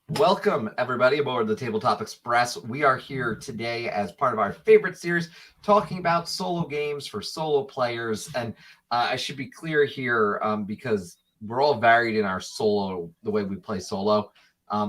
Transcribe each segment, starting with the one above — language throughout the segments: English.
Welcome, everybody, aboard the Tabletop Express. We are here today as part of our favorite series, talking about solo games for solo players. And I should be clear here because we're all varied in our solo, the way we play solo.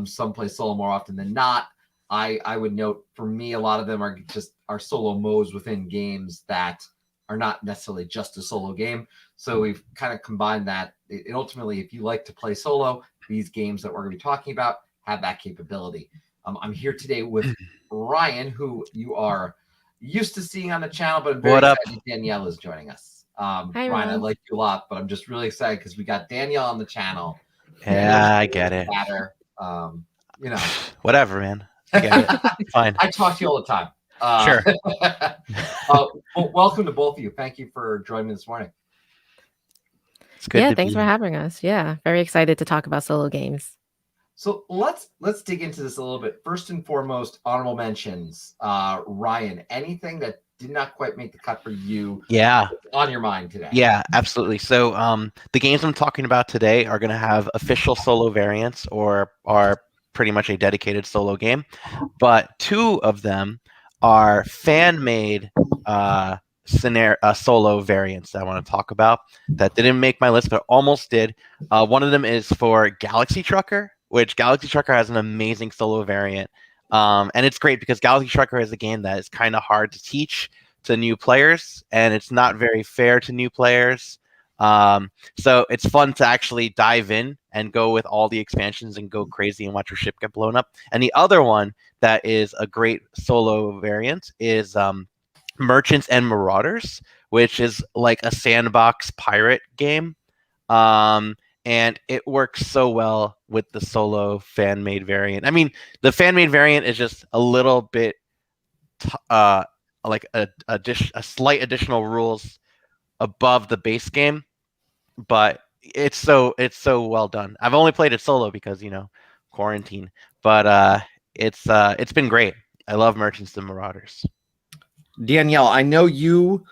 Some play solo more often than not. I would note, for me, a lot of them are just our solo modes within games that are not necessarily just a solo game. So we've kind of combined that. And ultimately, if you like to play solo, these games that we're going to be talking about have that capability. I'm here today with Ryan, who you are used to seeing on the channel, but I'm very excited Danielle is joining us. Hi, Ryan, I like you a lot, but I'm just really excited because we got Danielle on the channel. Yeah, I get it. Whatever, man. I get it. Fine. I talk to you all the time. Sure. Well, welcome to both of you. Thank you for joining me this morning. It's good. Thanks for having us. Yeah, very excited to talk about solo games. So let's dig into this a little bit. First and foremost, honorable mentions. Ryan, anything that did not quite make the cut for you? Yeah. On your mind today? Yeah, absolutely. So the games I'm talking about today are going to have official solo variants or are pretty much a dedicated solo game. But two of them are fan-made solo variants that I want to talk about that didn't make my list but almost did. One of them is for Galaxy Trucker, which Galaxy Trucker has an amazing solo variant. And it's great because Galaxy Trucker is a game that is kind of hard to teach to new players, and it's not very fair to new players. So it's fun to actually dive in and go with all the expansions and go crazy and watch your ship get blown up. And the other one that is a great solo variant is Merchants and Marauders, which is like a sandbox pirate game. And it works so well with the solo fan-made variant. I mean, the fan-made variant is just a little bit like a slight additional rules above the base game, but it's so well done. I've only played it solo because quarantine, but it's been great. I love Merchants and Marauders. Danielle, I know you,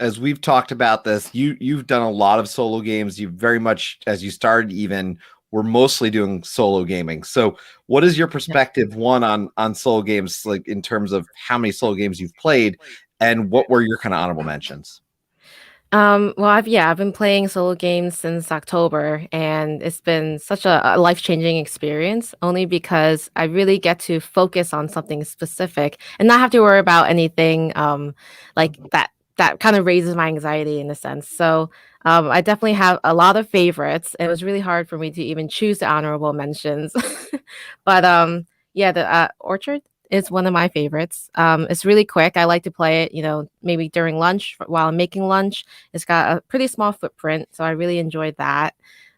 as we've talked about this, you've done a lot of solo games. You very much, as you started, even were mostly doing solo gaming. So what is your perspective, one, on solo games, like in terms of how many solo games you've played, and what were your kind of honorable mentions? Well, I've been playing solo games since October, and it's been such a life-changing experience, only because I really get to focus on something specific and not have to worry about anything like that kind of raises my anxiety in a sense. So I definitely have a lot of favorites. It was really hard for me to even choose the honorable mentions. But the Orchard is one of my favorites. It's really quick. I like to play it, maybe during lunch while I'm making lunch. It's got a pretty small footprint, so I really enjoyed that.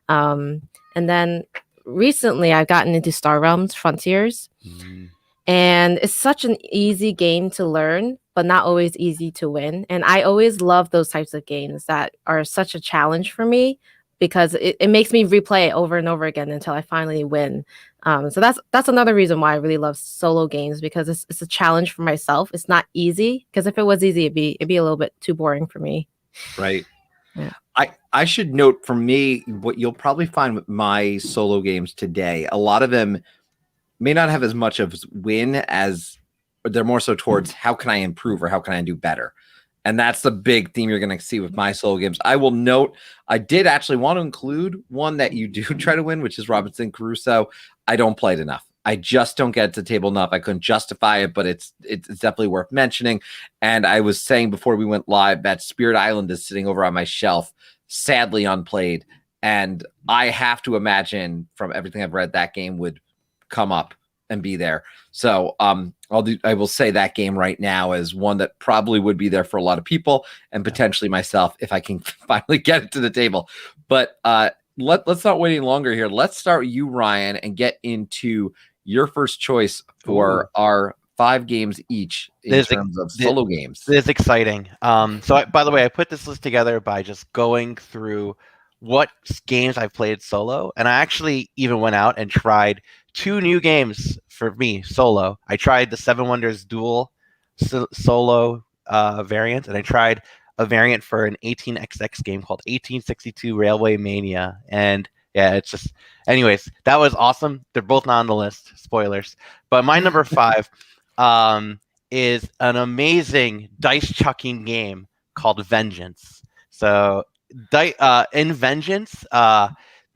And then recently I've gotten into Star Realms Frontiers. And it's such an easy game to learn, but not always easy to win. And I always love those types of games that are such a challenge for me because it makes me replay it over and over again until I finally win. So that's another reason why I really love solo games, because it's a challenge for myself. It's not easy, because if it was easy, it'd be a little bit too boring for me. Right. Yeah. I should note, for me, what you'll probably find with my solo games today, a lot of them may not have as much of win as they're more so towards how can I improve or how can I do better. And that's the big theme you're going to see with my solo games. I will note, I did actually want to include one that you do try to win, which is Robinson Crusoe. I don't play it enough. I just don't get to the table enough. I couldn't justify it, but it's definitely worth mentioning. And I was saying before we went live that Spirit Island is sitting over on my shelf, sadly unplayed. And I have to imagine, from everything I've read, that game would come up and be there. So I will say that game right now is one that probably would be there for a lot of people, and potentially myself if I can finally get it to the table. But let's not wait any longer here. Let's start with you, Ryan, and get into your first choice for our 5 games each in terms of solo games. This is exciting. By the way, I put this list together by just going through what games I've played solo, and I actually even went out and tried 2 new games for me solo. I tried the Seven Wonders Duel solo variant, and I tried a variant for an 18xx game called 1862 Railway Mania, and Yeah, it's just. Anyways, that was awesome. They're both not on the list. Spoilers. But my number 5 is an amazing dice chucking game called Vengeance. So, in Vengeance,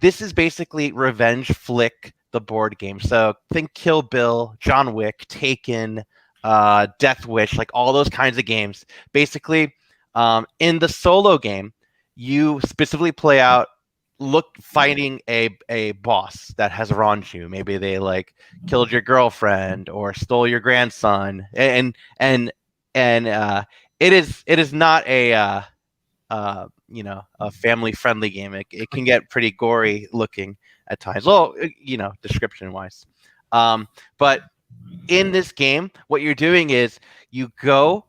this is basically revenge flick the board game. So think Kill Bill, John Wick, Taken, Death Wish, like all those kinds of games. Basically, in the solo game, you specifically play out fighting a boss that has wronged you. Maybe they like killed your girlfriend or stole your grandson, and it is not a a family friendly game. It can get pretty gory looking at times. Well, description wise. But in this game, what you're doing is you go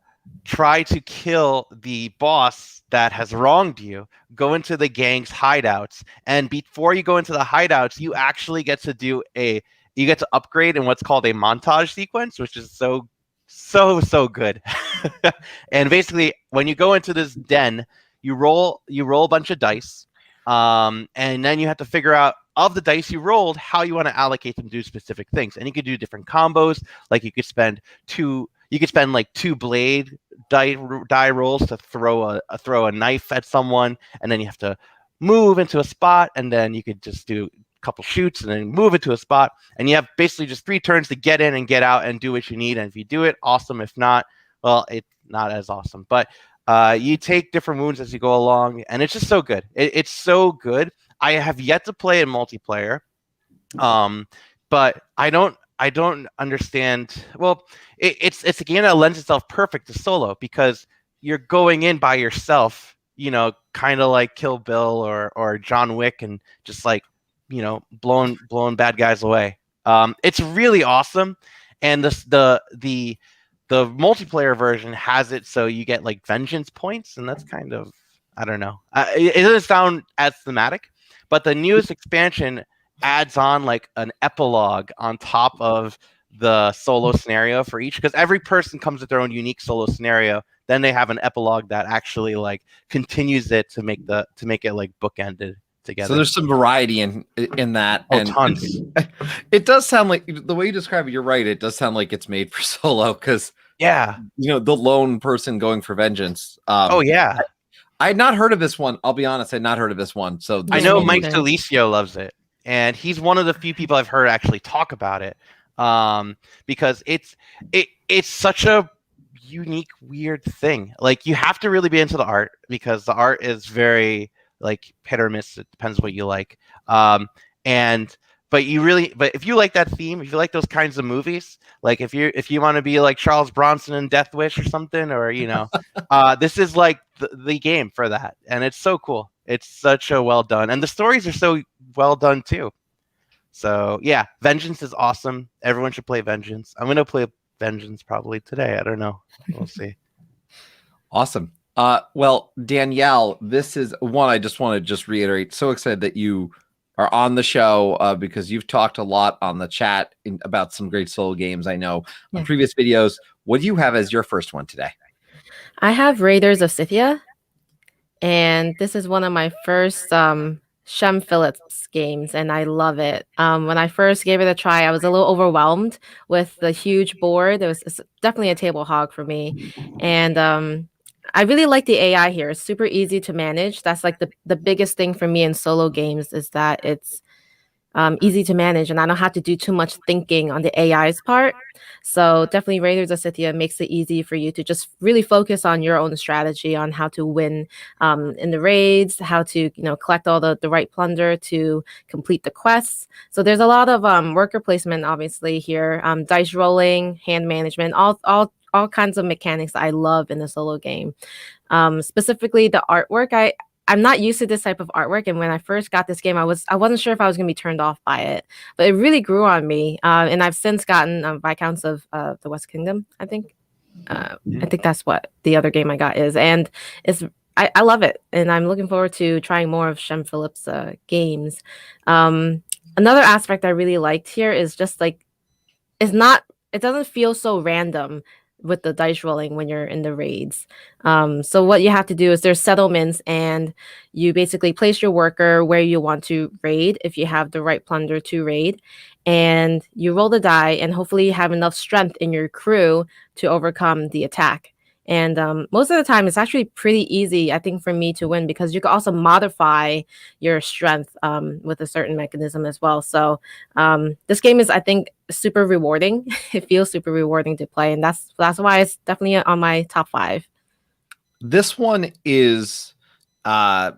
try to kill the boss that has wronged you, go into the gang's hideouts, and before you go into the hideouts, you actually get to upgrade in what's called a montage sequence, which is so good. And basically, when you go into this den, you roll a bunch of dice, and then you have to figure out of the dice you rolled how you want to allocate them to do specific things. And you could do different combos, like you could spend like 2 blade die rolls to throw a knife at someone, and then you have to move into a spot, and then you could just do a couple shoots and then move into a spot, and you have basically just 3 turns to get in and get out and do what you need. And if you do it, awesome. If not, well, it's not as awesome. But you take different wounds as you go along, and it's just so good. It's so good. I have yet to play in multiplayer, but I don't understand. Well, it's a game that lends itself perfect to solo because you're going in by yourself, kind of like Kill Bill or John Wick, and just like blowing bad guys away. It's really awesome, and the multiplayer version has it so you get like vengeance points, and that's kind of, I don't know. It doesn't sound as thematic, but the newest expansion adds on like an epilogue on top of the solo scenario for each, because every person comes with their own unique solo scenario. Then they have an epilogue that actually like continues it to make it like bookended together. So there's some variety in that. Oh, and tons. It does sound like, the way you describe it, you're right. It does sound like it's made for solo because, Yeah. the lone person going for vengeance. Oh yeah. I had not heard of this one. I'll be honest, I had not heard of this one. So I know me Mike neither. Delicio loves it, and he's one of the few people I've heard actually talk about it, because it's such a unique, weird thing. Like, you have to really be into the art because the art is very like hit or miss. It depends what you like. But if you like that theme, if you like those kinds of movies, like if you want to be like Charles Bronson in Death Wish or something, or this is like the game for that, and it's so cool. It's such a well done, and the stories are so well done too. So yeah, Vengeance is awesome. Everyone should play Vengeance. I'm gonna play Vengeance probably today. I don't know. We'll see. Awesome. Well, Danielle, this is one I just want to reiterate. So excited that you are on the show because you've talked a lot on the chat about some great solo games. I know on previous videos. What do you have as your first one today? I have Raiders of Scythia, and this is one of my first Shem Phillips games, and I love it. When I first gave it a try, I was a little overwhelmed with the huge board. It's definitely a table hog for me, and I really like the AI here. It's super easy to manage. That's like the biggest thing for me in solo games is that it's easy to manage, and I don't have to do too much thinking on the AI's part. So definitely Raiders of Scythia makes it easy for you to just really focus on your own strategy on how to win in the raids, how to collect all the right plunder to complete the quests. So there's a lot of worker placement obviously here, dice rolling, hand management, all kinds of mechanics I love in a solo game. Specifically the artwork, I'm not used to this type of artwork, and when I first got this game, I wasn't sure if I was going to be turned off by it, but it really grew on me. And I've since gotten Viscounts of the West Kingdom. I think that's what the other game I got is, and I love it, and I'm looking forward to trying more of Shem Phillips' games. Another aspect I really liked here is just like it doesn't feel so random. with the dice rolling when you're in the raids. So what you have to do is there's settlements, and you basically place your worker where you want to raid if you have the right plunder to raid, and you roll the die, and hopefully you have enough strength in your crew to overcome the attack. And most of the time, it's actually pretty easy, I think, for me to win, because you can also modify your strength with a certain mechanism as well. So this game is, I think, super rewarding. It feels super rewarding to play, and that's why it's definitely on my top 5. This one is, let's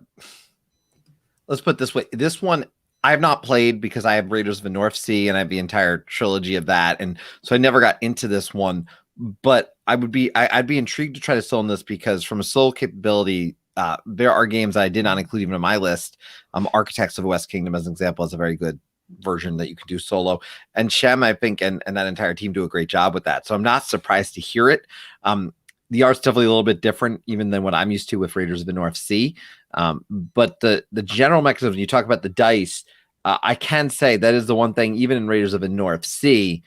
put it this way. This one I have not played because I have Raiders of the North Sea and I have the entire trilogy of that, and so I never got into this one. But I'd be intrigued to try to solo this, because from a solo capability, there are games I did not include even on my list. Architects of the West Kingdom, as an example, is a very good version that you can do solo. And Shem, I think, and that entire team do a great job with that. So I'm not surprised to hear it. The art's definitely a little bit different even than what I'm used to with Raiders of the North Sea. But the general mechanism, you talk about the dice, I can say that is the one thing, even in Raiders of the North Sea,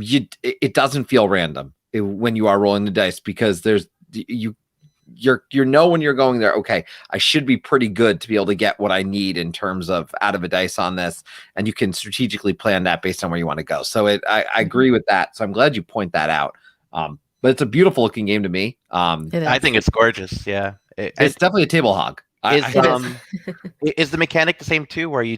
it doesn't feel random when you are rolling the dice, because you know when you're going there, okay, I should be pretty good to be able to get what I need in terms of out of a dice on this, and you can strategically plan that based on where you want to go. So I agree with that. So I'm glad you point that out. But it's a beautiful looking game to me. I think it's gorgeous. Yeah, it's definitely a table hog. Is the mechanic the same too, where you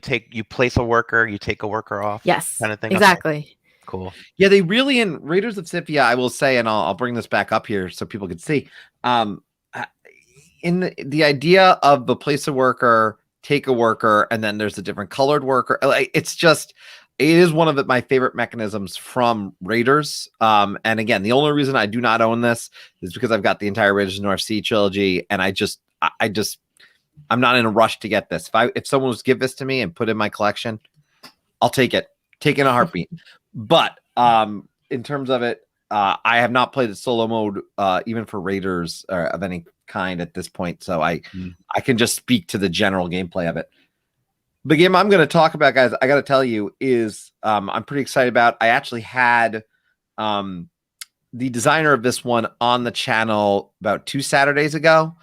place a worker, you take a worker off? Yes, kind of thing. exactly. Okay. Cool. Yeah, they really, in Raiders of Scythia, I will say, and I'll bring this back up here so people can see. In the idea of the place a worker, take a worker, and then there's a different colored worker. It's just, it is one of my favorite mechanisms from Raiders. And again, the only reason I do not own this is because I've got the entire Raiders of the North Sea trilogy, and I'm not in a rush to get this. If someone was to give this to me and put in my collection, I'll take it in a heartbeat. But in terms of it, I have not played the solo mode even for Raiders of any kind at this point, so I can just speak to the general gameplay of it. The game I'm going to talk about, guys, I got to tell you, is I'm pretty excited about. I actually had the designer of this one on the channel about 2 Saturdays ago,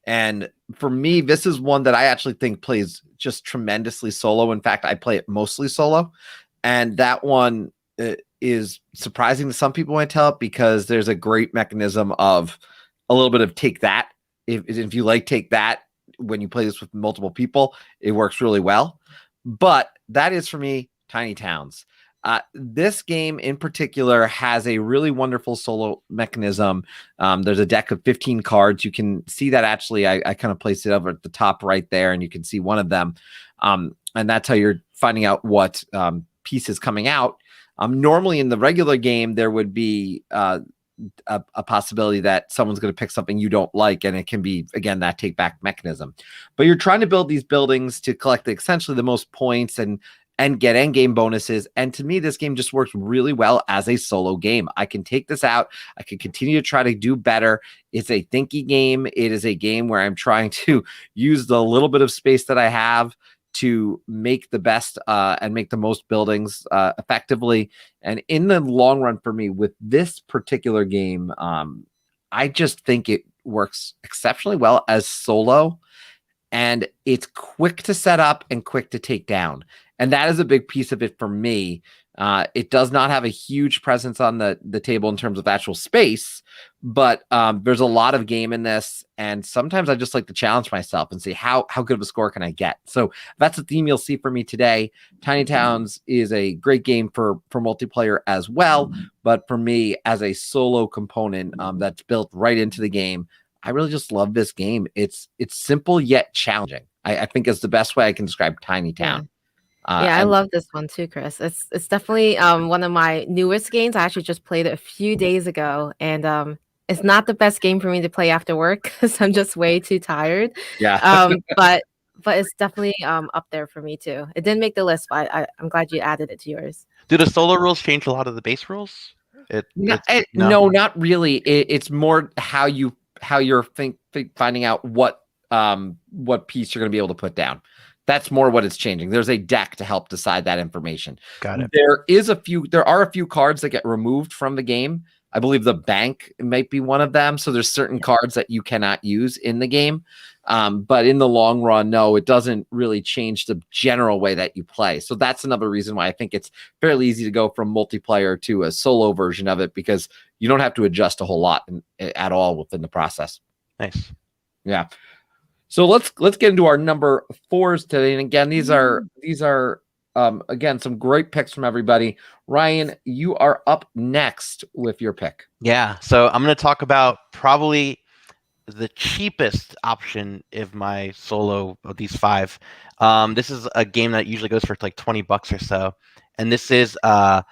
and for me, this is one that I actually think plays just tremendously solo. In fact, I play it mostly solo, and that one is surprising to some people when I tell it, because there's a great mechanism of a little bit of take that. If you like take that, when you play this with multiple people, it works really well. But that is, for me, Tiny Towns. This game in particular has a really wonderful solo mechanism. There's a deck of 15 cards. You can see that actually, I kind of placed it over at the top right there, and you can see one of them. And that's how you're finding out what piece is coming out. Normally in the regular game, there would be a possibility that someone's going to pick something you don't like, and it can be, again, that take back mechanism. But you're trying to build these buildings to collect essentially the most points and get end game bonuses. And to me, this game just works really well as a solo game. I can take this out. I can continue to try to do better. It's a thinky game. It is a game where I'm trying to use the little bit of space that I have to make the best and make the most buildings effectively. And in the long run, for me, with this particular game, I just think it works exceptionally well as solo, and it's quick to set up and quick to take down. And that is a big piece of it for me. It does not have a huge presence on the table in terms of actual space, but there's a lot of game in this. And sometimes I just like to challenge myself and see how good of a score can I get. So that's the theme you'll see for me today. Tiny Towns is a great game for multiplayer as well. But for me, as a solo component that's built right into the game, I really just love this game. It's simple yet challenging. I think is the best way I can describe Tiny Town. Yeah, I love this one too, Chris. It's definitely one of my newest games. I actually just played it a few days ago, and it's not the best game for me to play after work because I'm just way too tired. Yeah. But it's definitely up there for me too. It didn't make the list, but I'm glad you added it to yours. Do the solo rules change a lot of the base rules? No, not really. It's more how you're finding out what piece you're going to be able to put down. That's more what it's changing. There's a deck to help decide that information. Got it. There are a few cards that get removed from the game I believe the bank might be one of them. So there's certain cards that you cannot use in the game. But in the long run, no, it doesn't really change the general way that you play. So that's another reason why I think it's fairly easy to go from multiplayer to a solo version of it, because you don't have to adjust a whole lot at all within the process. Nice. Yeah. So let's get into our number 4s today. And again, these are again, some great picks from everybody. Ryan, you are up next with your pick. Yeah. So I'm going to talk about probably the cheapest option of my solo of these 5. This is a game that usually goes for like $20 or so. And this is a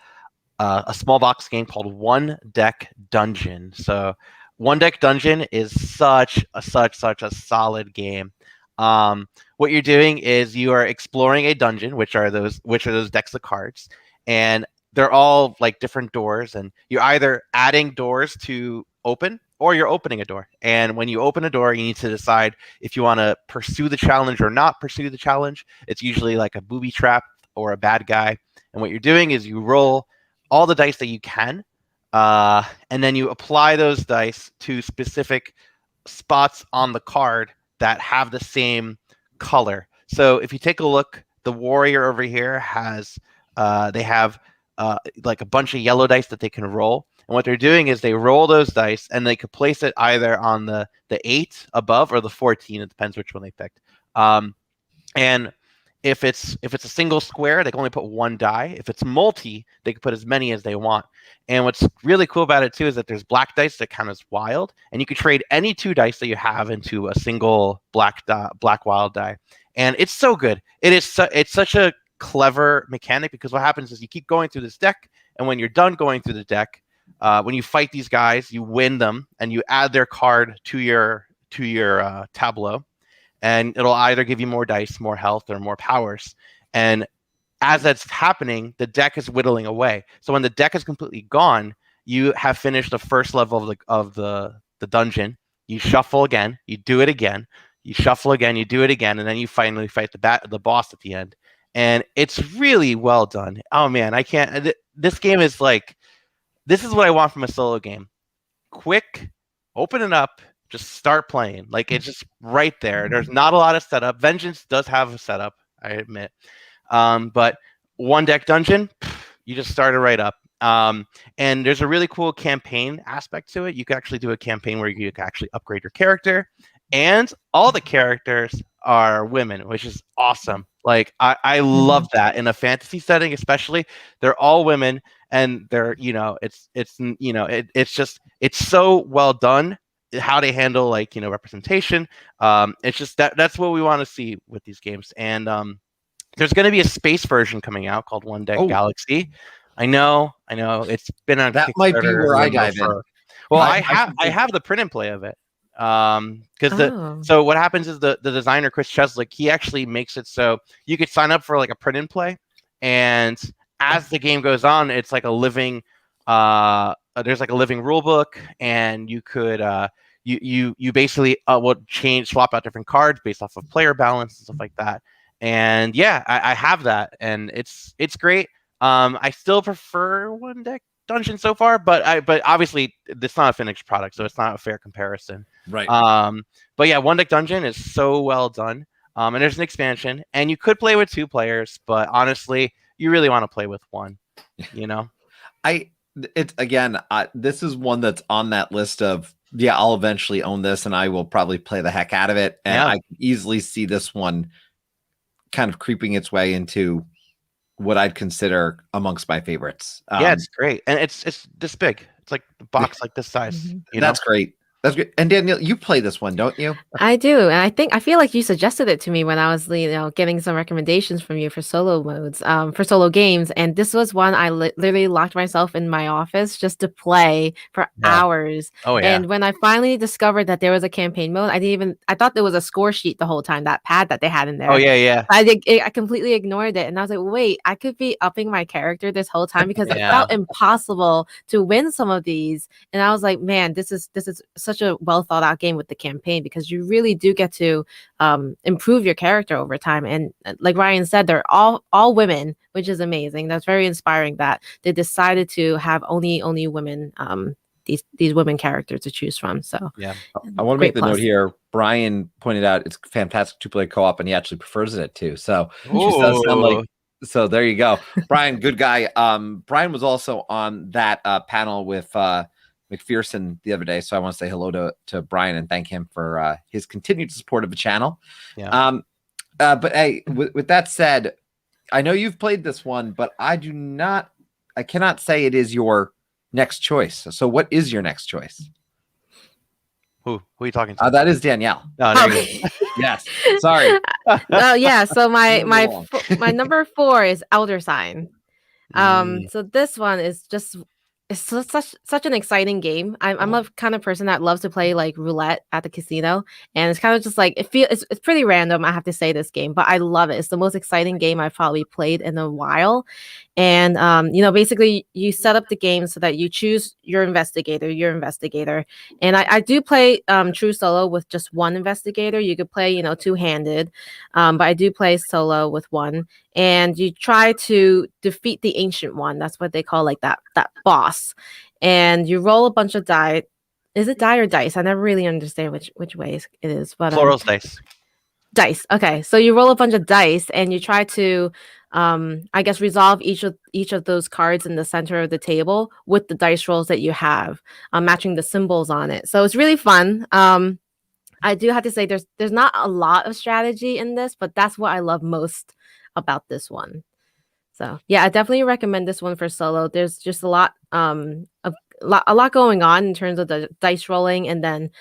small box game called One Deck Dungeon. So One Deck Dungeon is such a solid game. What you're doing is you are exploring a dungeon, which are those decks of cards, and they're all like different doors, and you're either adding doors to open or you're opening a door. And when you open a door, you need to decide if you want to pursue the challenge or not pursue the challenge. It's usually like a booby trap or a bad guy. And what you're doing is you roll all the dice that you can, and then you apply those dice to specific spots on the card that have the same color. So if you take a look, the warrior over here has they have like a bunch of yellow dice that they can roll. And what they're doing is they roll those dice and they could place it either on the 8 above or the 14. It depends which one they picked. And if it's a single square, they can only put 1 die. If it's multi, they can put as many as they want. And what's really cool about it too is that there's black dice that count as wild, and you can trade any 2 dice that you have into a single black wild die. And it's so good. It's such a clever mechanic, because what happens is you keep going through this deck, and when you're done going through the deck, when you fight these guys, you win them, and you add their card to your tableau. And it'll either give you more dice, more health, or more powers. And as that's happening, the deck is whittling away. So when the deck is completely gone, you have finished the first level of the dungeon. You shuffle again, you do it again, you shuffle again, you do it again, and then you finally fight the boss at the end. And it's really well done. Oh man, I can't. This game is like, this is what I want from a solo game. Quick, open it up. Just start playing. Like, it's just right there. There's not a lot of setup. Vengeance does have a setup, I admit. But One Deck Dungeon, you just start it right up. And there's a really cool campaign aspect to it. You can actually do a campaign where you can actually upgrade your character. And all the characters are women, which is awesome. Like, I love that in a fantasy setting, especially. They're all women, and they're, it's so well done. How they handle, like, representation. It's just that's what we want to see with these games. And there's going to be a space version coming out called One Deck Galaxy. I know it's been on that Kickstarter. Might be where I dive in. Well, I have the print and play of it. So what happens is the designer Chris Cheslick, he actually makes it so you could sign up for like a print and play, and as the game goes on, it's like a living there's like a living rule book, and you could you basically will swap out different cards based off of player balance and stuff like that. And yeah, I have that, and it's great. I still prefer One Deck Dungeon so far, but obviously it's not a finished product, so it's not a fair comparison. Right. But yeah, One Deck Dungeon is so well done. And there's an expansion, and you could play with 2 players, but honestly, you really want to play with 1. This is one that's on that list of, I'll eventually own this, and I will probably play the heck out of it. And I can easily see this one kind of creeping its way into what I'd consider amongst my favorites. It's great, and it's this big. It's like a box like this size. That's great. That's good. And Danielle, you play this one, don't you? I do. And I feel like you suggested it to me when I was, getting some recommendations from you for solo modes, for solo games. And this was one I literally locked myself in my office just to play for hours. Oh, yeah. And when I finally discovered that there was a campaign mode, I thought there was a score sheet the whole time, that pad that they had in there. Oh, yeah. I completely ignored it. And I was like, wait, I could be upping my character this whole time, because it felt impossible to win some of these. And I was like, man, this is such a well thought out game with the campaign, because you really do get to improve your character over time. And like Ryan said, they're all women, which is amazing. That's very inspiring that they decided to have only women these women characters to choose from. So Yeah. I want to Great make the plus. note here. Brian pointed out it's fantastic to play co-op, and he actually prefers it too. So Ooh. she does sound like. So there you go, Brian. Good guy. Brian was also on that panel with McPherson the other day. So I want to say hello to Brian and thank him for his continued support of the channel. Yeah. But hey, with that said, I know you've played this one, but I cannot say it is your next choice. So what is your next choice? Who are you talking to? That is Danielle. Oh, there you Okay. Yes. Sorry. Oh yeah. So my Moving along. my number 4 is Elder Sign. Mm. So this one is just it's such an exciting game. I'm a kind of person that loves to play like roulette at the casino, and it's kind of just like it's pretty random. I have to say this game, but I love it. It's the most exciting game I've probably played in a while. And basically you set up the game so that you choose your investigator. And I do play true solo with just one investigator. You could play two-handed, but I do play solo with one. And you try to defeat the ancient one. That's what they call like that boss. And you roll a bunch of die. Is it die or dice? I never really understand which ways it is. But Plural's dice. dice. Okay, so you roll a bunch of dice and you try to I guess resolve each of those cards in the center of the table with the dice rolls that you have, matching the symbols on it. So it's really fun. I do have to say there's not a lot of strategy in this, but that's what I love most about this one. So yeah, I definitely recommend this one for solo. There's just a lot going on in terms of the dice rolling, and then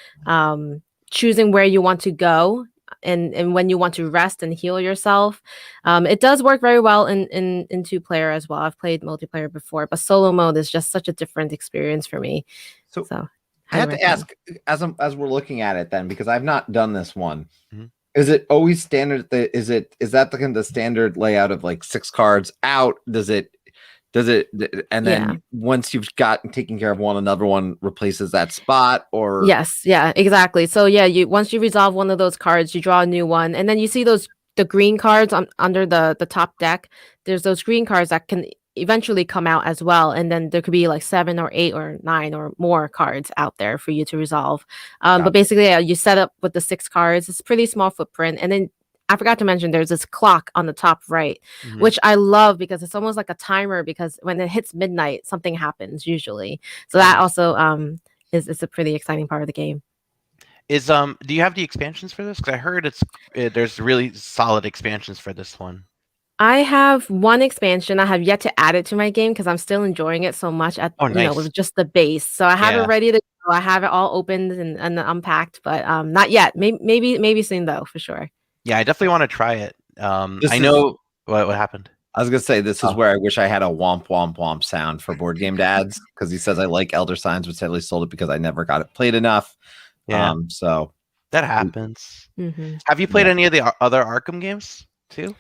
choosing where you want to go and when you want to rest and heal yourself. It does work very well in 2-player as well. I've played multiplayer before, but solo mode is just such a different experience for me. So I highly have to recommend. ask as we're looking at it then, because I've not done this one. Mhm. Is it always standard? Is that the standard layout of like 6 cards out? Does it? And then Yeah. once you've gotten taken care of one, another one replaces that spot, or Yes, yeah, exactly. So yeah, once you resolve one of those cards, you draw a new one, and then you see the green cards under the top deck. There's those green cards that can eventually come out as well, and then there could be like 7 or 8 or 9 or more cards out there for you to resolve. But basically, yeah, you set up with the 6 cards. It's a pretty small footprint, and then I forgot to mention there's this clock on the top right, Mhm. which I love because it's almost like a timer, because when it hits midnight, something happens usually. So that also is a pretty exciting part of the game. Do you have the expansions for this? Because I heard there's really solid expansions for this one. I have one expansion. I have yet to add it to my game because I'm still enjoying it so much Nice. with just the base. So I have it ready to go. I have it all opened and unpacked, but not yet. Maybe soon though, for sure. Yeah, I definitely want to try it. I know what happened. I was gonna say this is where I wish I had a womp womp womp sound for board game dads, because he says I like Elder Signs, but sadly sold it because I never got it played enough. Yeah. So That happens. Mm-hmm. Have you played any of the other Arkham games too?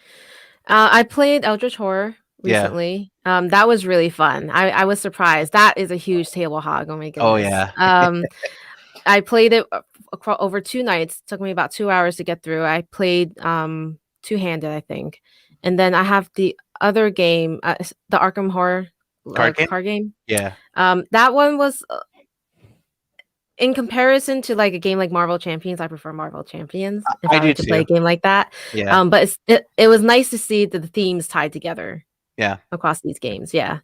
I played Eldritch Horror recently. That was really fun. I was surprised. That is a huge table hog. Oh my goodness. Oh yeah. I played it over 2 nights. It took me about 2 hours to get through. I played two-handed, I think. And then I have the other game, the Arkham Horror card game. Yeah. That one was in comparison to like a game like Marvel Champions, I prefer Marvel Champions if I were to play a game like that. Yeah. But it was nice to see the themes tied together. Yeah. Across these games. Yeah.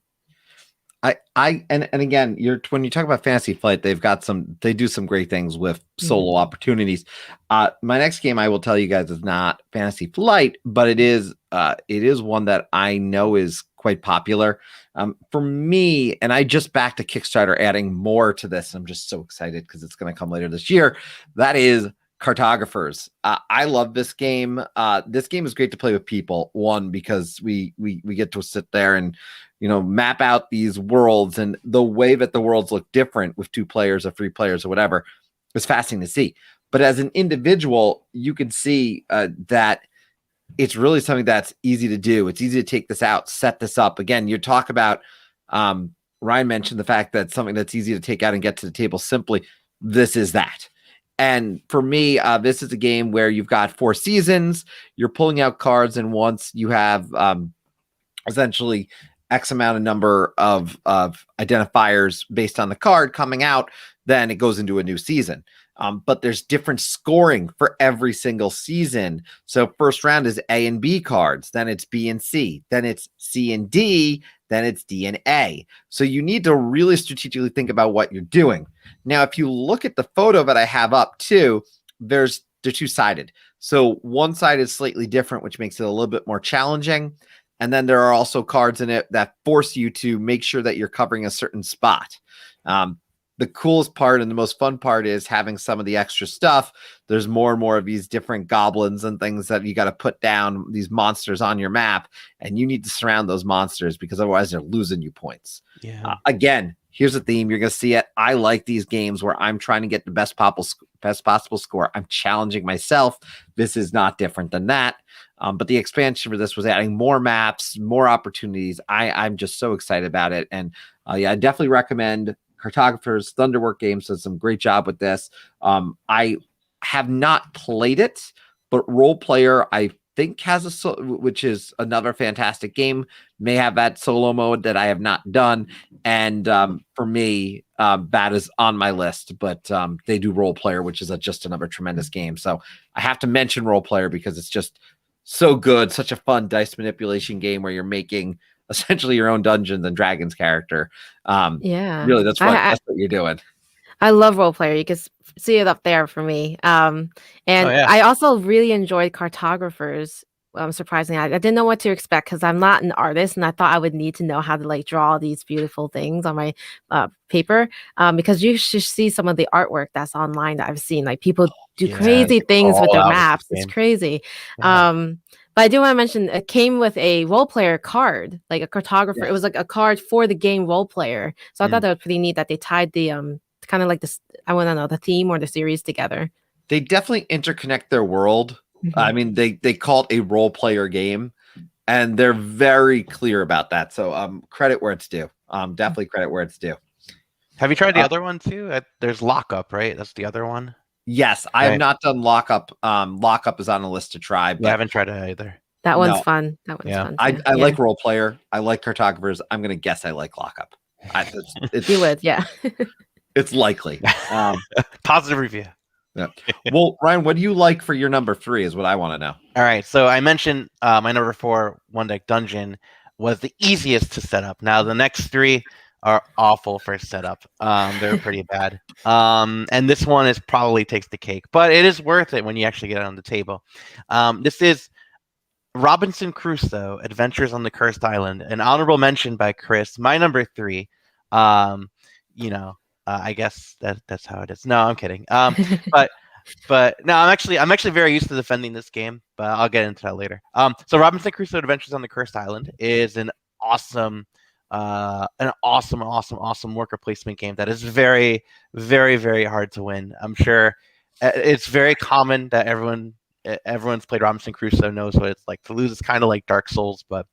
And again, when you talk about Fantasy Flight, they do some great things with solo opportunities. My next game, I will tell you guys, is not Fantasy Flight, but it is one that I know is quite popular for me. And I just backed a Kickstarter adding more to this. I'm just so excited because it's going to come later this year. That is Cartographers. I love this game. This game is great to play with people. One, because we get to sit there and map out these worlds, and the way that the worlds look different with 2 players or 3 players or whatever is fascinating to see. But as an individual, you can see that it's really something that's easy to do. It's easy to take this out, set this up. Again, you talk about Ryan mentioned the fact that something that's easy to take out and get to the table simply. This is that. And for me, this is a game where you've got 4 seasons. You're pulling out cards, and once you have essentially X amount of number of identifiers based on the card coming out, then it goes into a new season. But there's different scoring for every single season. So first round is A and B cards, then it's B and C, then it's C and D, then it's D and A. So you need to really strategically think about what you're doing. Now, if you look at the photo that I have up too, they're two-sided. So one side is slightly different, which makes it a little bit more challenging. And then there are also cards in it that force you to make sure that you're covering a certain spot. The coolest part and the most fun part is having some of the extra stuff. There's more and more of these different goblins and things that you got to put down, these monsters on your map, and you need to surround those monsters because otherwise they're losing you points. Yeah. Again, here's the theme. You're going to see it. I like these games where I'm trying to get the best possible score. I'm challenging myself. This is not different than that. But the expansion for this was adding more maps, more opportunities. I'm just so excited about it. And yeah, I definitely recommend Cartographers. Thunderwork Games does some great job with this. I have not played it, but Role Player, I think, has which is another fantastic game, may have that solo mode that I have not done. And for me, that is on my list, but they do Role Player, which is just another tremendous game. So I have to mention Role Player because it's just so good, such a fun dice manipulation game where you're making essentially your own Dungeons and Dragons character. Yeah. Really, that's what you're doing. I love Role Player. You can see it up there for me. And I also really enjoyed Cartographers. Surprisingly, I didn't know what to expect because I'm not an artist, and I thought I would need to know how to like draw these beautiful things on my paper. Because you should see some of the artwork that's online that I've seen. Like people do crazy things with their maps. It's crazy. Yeah. But I do want to mention it came with a role player card, like a cartographer. Yes. It was like a card for the game Role Player. So I thought that was pretty neat that they tied the kind of like this, I want to know, the theme or the series together. They definitely interconnect their world. Mm-hmm. I mean, they call it a role player game, and they're very clear about that. So credit where it's due. Definitely credit where it's due. Have you tried the other one too? There's Lockup, right? That's the other one. Yes, I have not done Lockup. Lockup is on the list to try. But I haven't tried it either. That one's fun. That one's fun. I like Role Player. I like Cartographers. I'm going to guess I like Lockup. You would, yeah. It's likely. Positive review. Yeah. Well, Ryan, what do you like for your number 3 is what I want to know. All right. So I mentioned my number 4, One Deck Dungeon, was the easiest to set up. Now, the next 3 are awful for setup. They're pretty bad. And this one probably takes the cake, but it is worth it when you actually get it on the table. This is Robinson Crusoe, Adventures on the Cursed Island, an honorable mention by Chris. My number 3. I guess that's how it is. No, I'm kidding. But no, I'm actually very used to defending this game, but I'll get into that later. So Robinson Crusoe Adventures on the Cursed Island is an awesome worker placement game that is very, very, very hard to win. I'm sure it's very common that everyone's played Robinson Crusoe, knows what it's like to lose. It's kind of like Dark Souls, but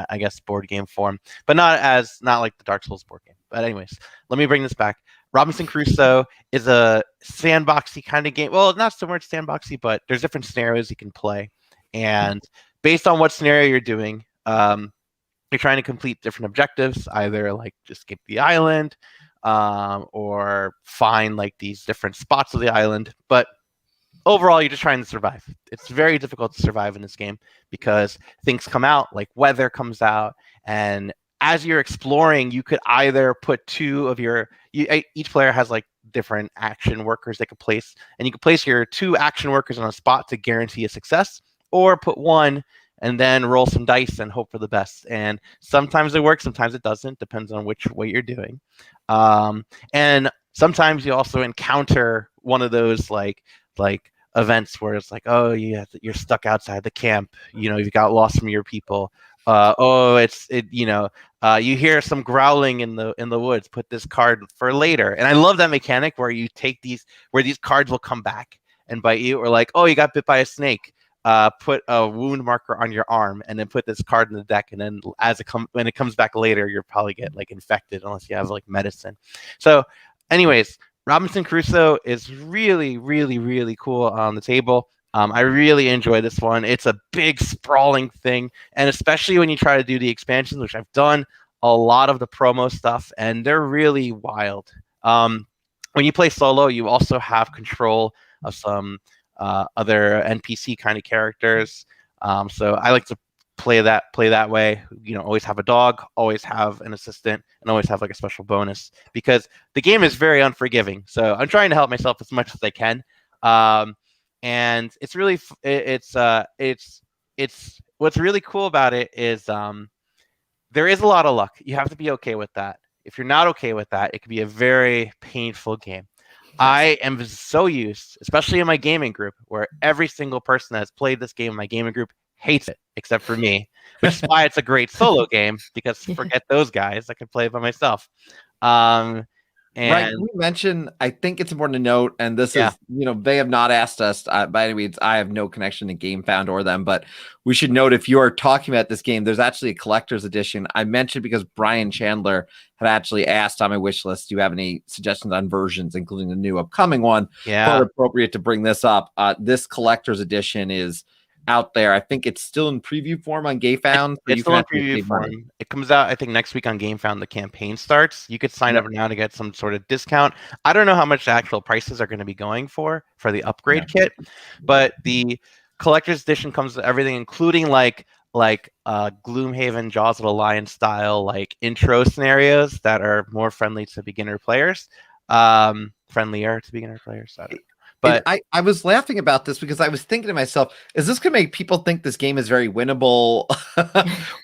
I guess board game form, but not like the Dark Souls board game. But anyways, let me bring this back. Robinson Crusoe is a sandboxy kind of game. Well, not so much sandboxy, but there's different scenarios you can play. And based on what scenario you're doing, you're trying to complete different objectives, either like just get the island or find like these different spots of the island. But overall, you're just trying to survive. It's very difficult to survive in this game because things come out, like weather comes out, and as you're exploring, you could either put 2 of each player has like different action workers they could place, and you could place your 2 action workers on a spot to guarantee a success, or put 1 and then roll some dice and hope for the best. And sometimes it works, sometimes it doesn't, depends on which way you're doing. And sometimes you also encounter one of those like events where it's like, oh, you're stuck outside the camp, you got lost from your people. You hear some growling in the woods, put this card for later. And I love that mechanic where you take these cards will come back and bite you, or like, oh, you got bit by a snake, put a wound marker on your arm and then put this card in the deck, and then when it comes back later, you'll probably get like infected unless you have like medicine. So anyways, Robinson Crusoe is really, really, really cool on the table. I really enjoy this one. It's a big sprawling thing, and especially when you try to do the expansions, which I've done a lot of the promo stuff, and they're really wild. When you play solo, you also have control of some other NPC kind of characters. So I like to play that way. Always have a dog, always have an assistant, and always have like a special bonus because the game is very unforgiving. So I'm trying to help myself as much as I can. And it's really it's what's really cool about it is there is a lot of luck. You have to be okay with that. If you're not okay with that, it can be a very painful game. I am so used, especially in my gaming group, where every single person that has played this game in my gaming group hates it, except for me, which is why it's a great solo game, because forget those guys, I can play it by myself. Right. And We mentioned, I think it's important to note, and this Yeah. is, they have not asked us, by any means, I have no connection to GameFound or them, but we should note if you are talking about this game, there's actually a collector's edition. I mentioned because Brian Chandler had actually asked on my wish list, do you have any suggestions on versions, including the new upcoming one? yeah, Thought appropriate to bring this up. This collector's edition is out there. I think it's still in preview form on GameFound. So it's still in actually preview save money. form. It comes out, I think, next week on GameFound. The campaign starts. You could sign up now to get some sort of discount. I don't know how much the actual prices are going to be going for the upgrade kit, but the collector's edition comes with everything, including like Gloomhaven, Jaws of the Lion style like intro scenarios that are more friendly to beginner players. Friendlier to beginner players. I don't know. But I was laughing about this because I was thinking to myself, is this going to make people think this game is very winnable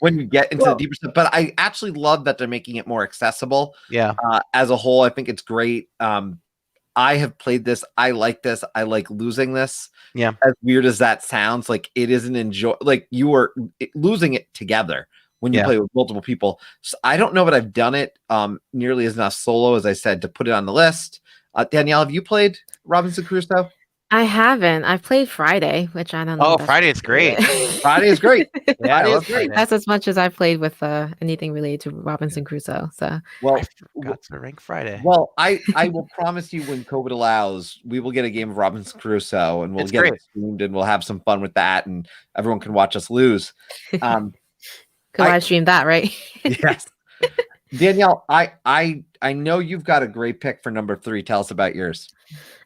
when you get into the deeper stuff? But I actually love that they're making it more accessible. Yeah. As a whole, I think it's great. I have played this. I like this. I like losing this. Yeah. As weird as that sounds, like it isn't like you are losing it together when you play with multiple people. So I don't know, but I've done it nearly as enough solo, as I said, to put it on the list. Danielle, have you played Robinson Crusoe? I haven't. I've played Friday, which I don't know. Oh, Friday is great. Friday is great. Yeah, I love Friday. That's as much as I've played with anything related to Robinson Crusoe. So well, I forgot to rank Friday. Well, I will promise you, when COVID allows, we will get a game of Robinson Crusoe, and we'll get it streamed, and we'll have some fun with that, and everyone can watch us lose. Could live stream that, right? Yes. Danielle, I know you've got a great pick for number 3. Tell us about yours.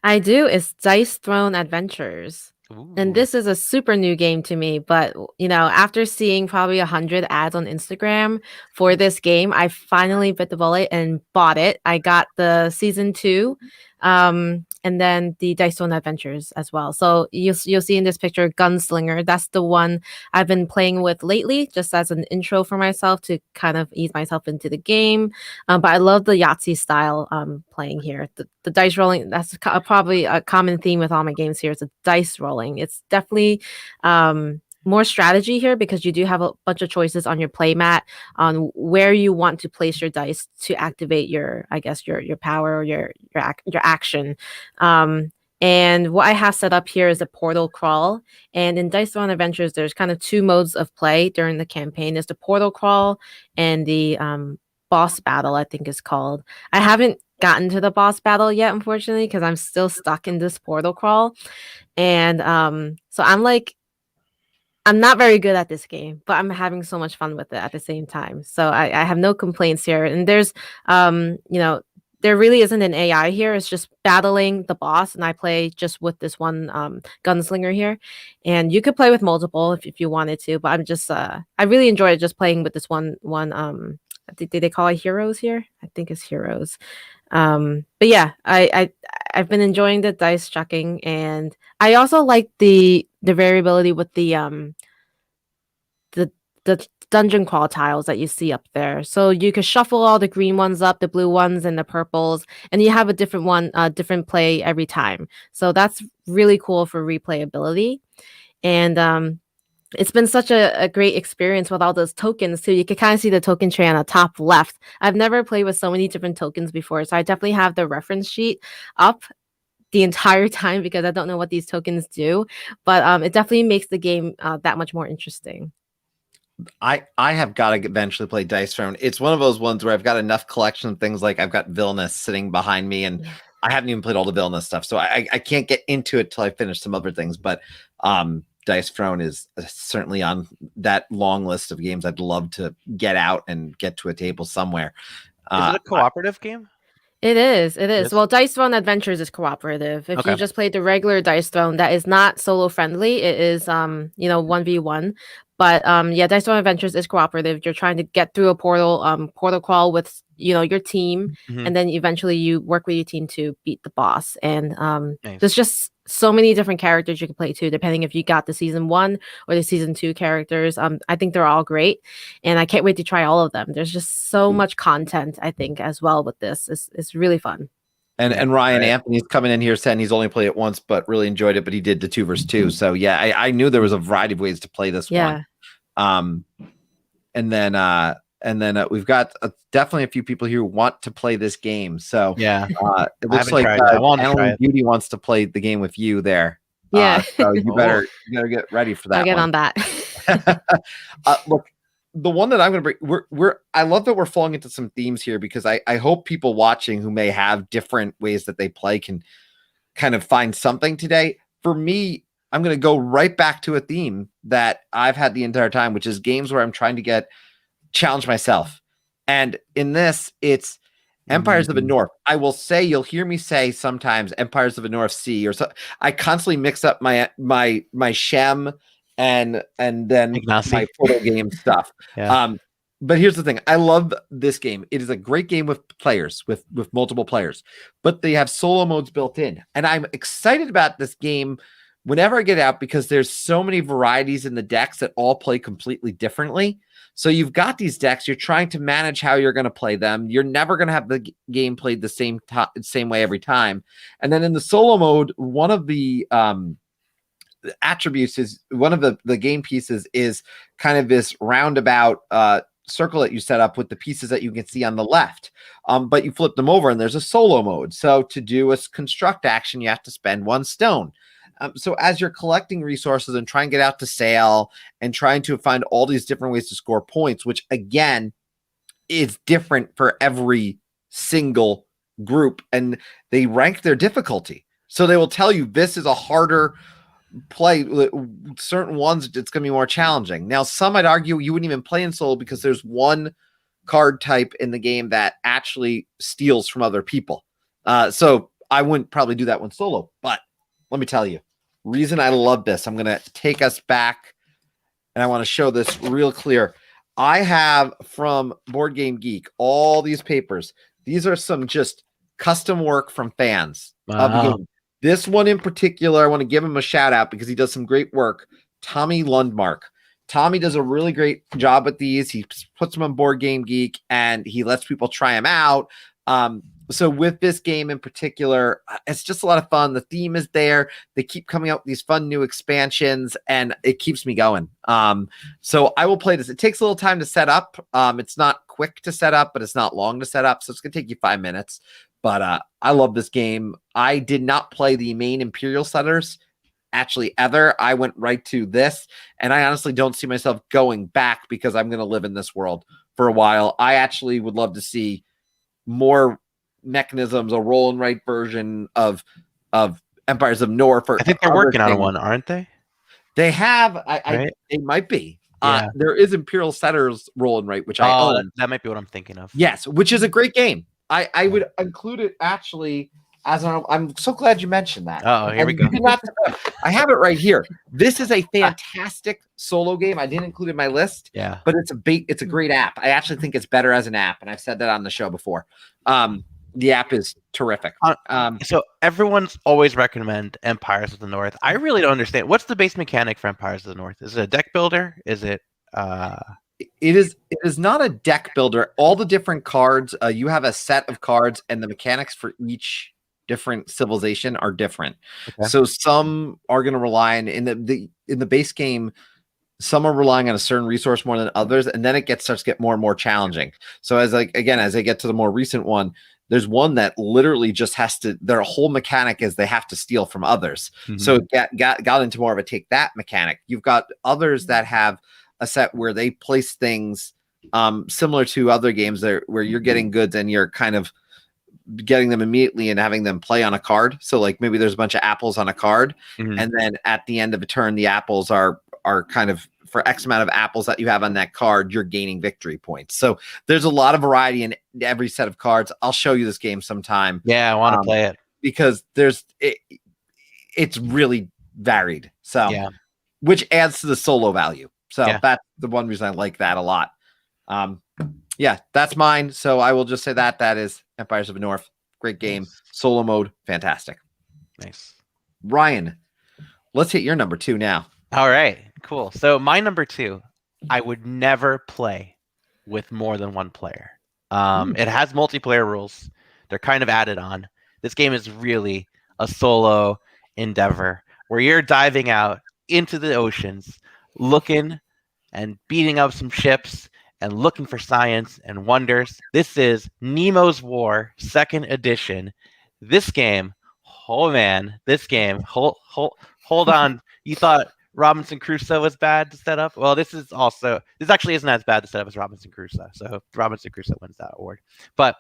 I do. It's Dice Throne Adventures. Ooh. And this is a super new game to me, but after seeing probably 100 ads on Instagram for this game, I finally bit the bullet and bought it. I got the season 2, and then the Dice Throne Adventures as well. So you'll see in this picture Gunslinger. That's the one I've been playing with lately, just as an intro for myself to kind of ease myself into the game. But I love the Yahtzee style playing here. The dice rolling, that's probably a common theme with all my games here, is the dice rolling. It's definitely more strategy here because you do have a bunch of choices on your play mat on where you want to place your dice to activate your power or your action. And what I have set up here is a portal crawl. And in Dice Throne Adventures, there's kind of 2 modes of play during the campaign. There's the portal crawl and the boss battle, I think is called. I haven't gotten to the boss battle yet, unfortunately, because I'm still stuck in this portal crawl. And so I'm not very good at this game, but I'm having so much fun with it at the same time. So I have no complaints here. And there's, there really isn't an AI here. It's just battling the boss. And I play just with this one gunslinger here. And you could play with multiple if you wanted to. But I'm just, I really enjoy just playing with this one. Did they call it heroes here? I think it's heroes. But yeah, I've been enjoying the dice chucking, and I also like the variability with the dungeon crawl tiles that you see up there. So you can shuffle all the green ones up, the blue ones, and the purples, and you have a different one, different play every time. So that's really cool for replayability, and it's been such a great experience with all those tokens too. You can kind of see the token tray on the top left. I've never played with so many different tokens before, so I definitely have the reference sheet up the entire time because I don't know what these tokens do, but it definitely makes the game that much more interesting. I have got to eventually play Dice Throne. It's one of those ones where I've got enough collection of things, like I've got Villainous sitting behind me, and I haven't even played all the villainous stuff, so I can't get into it till I finish some other things. But Dice Throne is certainly on that long list of games I'd love to get out and get to a table somewhere. Is it a cooperative game? It is. It is. Yes. Well, Dice Throne Adventures is cooperative. If Okay. you just played the regular Dice Throne, that is not solo friendly. It is 1v1. But yeah, Dice Throne Adventures is cooperative. You're trying to get through a portal crawl with your team, Mhm. and then eventually you work with your team to beat the boss. And Nice. there's just so many different characters you can play too, depending if you got the season 1 or the season 2 characters. I think they're all great, and I can't wait to try all of them. There's just so much content, I think, as well with this. It's really fun. And Ryan Right. Anthony's coming in here saying he's only played it once, but really enjoyed it. But he did the 2 versus 2. So yeah, I knew there was a variety of ways to play this Yeah. one. And then we've got definitely a few people here who want to play this game. So Yeah. it looks haven't like tried it. I want to try Alan it. Beauty wants to play the game with you there. Yeah. So you better get ready for that. I'll get one. on that. Look, the one that I'm going to bring, I love that we're falling into some themes here, because I hope people watching who may have different ways that they play can kind of find something today. For me, I'm going to go right back to a theme that I've had the entire time, which is games where I'm trying to challenge myself. And in this, it's Empires of the North. I will say, you'll hear me say sometimes Empires of the North Sea, or so. I constantly mix up my Shem and then Ignacy. my photo game stuff. Yeah. But here's the thing. I love this game. It is a great game with players, with multiple players, but they have solo modes built in. And I'm excited about this game whenever I get out, because there's so many varieties in the decks that all play completely differently. So you've got these decks, you're trying to manage how you're going to play them. You're never going to have the game played the same way every time. And then in the solo mode, one of the attributes is, one of the game pieces is kind of this roundabout circle that you set up with the pieces that you can see on the left. But you flip them over and there's a solo mode. So to do a construct action, you have to spend 1 stone. So as you're collecting resources and trying to get out to sale and trying to find all these different ways to score points, which again is different for every single group, and they rank their difficulty. So they will tell you this is a harder play. Certain ones, it's going to be more challenging. Now, some I'd argue you wouldn't even play in solo, because there's one card type in the game that actually steals from other people. So I wouldn't probably do that one solo, but let me tell you, reason I love this, I'm going to take us back and I want to show this real clear. I have from Board Game Geek all these papers. These are some just custom work from fans of the game. This one in particular, I want to give him a shout out because he does some great work. Tommy Lundmark. Tommy does a really great job with these. He puts them on Board Game Geek and he lets people try them out. So with this game in particular, it's just a lot of fun. The theme is there. They keep coming out with these fun new expansions and it keeps me going. So I will play this. It takes a little time to set up. It's not quick to set up, but it's not long to set up. So it's going to take you 5 minutes. But I love this game. I did not play the main Imperial setters actually ever. I went right to this, and I honestly don't see myself going back because I'm going to live in this world for a while. I actually would love to see more mechanisms, a roll and write version of Empires of North. I think they're working on one, aren't they? They have. Right? They might be. Yeah. There is Imperial Setters roll and write, which I own. That might be what I'm thinking of. Yes, which is a great game. I would include it actually as I'm so glad you mentioned that. Oh, here we go. I have it right here. This is a fantastic solo game. I didn't include it in my list. Yeah. But it's a great app. I actually think it's better as an app, and I've said that on the show before. The app is terrific. So everyone's always recommend Empires of the North. I really don't understand. What's the base mechanic for Empires of the North? Is it a deck builder? Is it It is not a deck builder. All the different cards, you have a set of cards, and the mechanics for each different civilization are different. Okay. So some are going to rely on in the base game. Some are relying on a certain resource more than others, and then it starts to get more and more challenging. So as I get to the more recent one, there's one that literally just has to. Their whole mechanic is they have to steal from others. Mm-hmm. So it got into more of a take that mechanic. You've got others that have a set where they place things similar to other games where you're getting goods and you're kind of getting them immediately and having them play on a card. So like maybe there's a bunch of apples on a card, Mhm. and then at the end of a turn, the apples are kind of for X amount of apples that you have on that card, you're gaining victory points. So there's a lot of variety in every set of cards. I'll show you this game sometime. Yeah, I want to play it because it's really varied. So Yeah. which adds to the solo value. So Yeah. that's the one reason I like that a lot. Yeah, that's mine. So I will just say that is Empires of the North. Great game. Solo mode, fantastic. Nice. Ryan, let's hit your number 2 now. All right, cool. So my number 2, I would never play with more than one player. It has multiplayer rules. They're kind of added on. This game is really a solo endeavor where you're diving out into the oceans, looking and beating up some ships and looking for science and wonders. This is Nemo's War, 2nd edition. This game, oh man, this game, hold on. You thought Robinson Crusoe was bad to set up? Well, this actually isn't as bad to set up as Robinson Crusoe. So Robinson Crusoe wins that award. But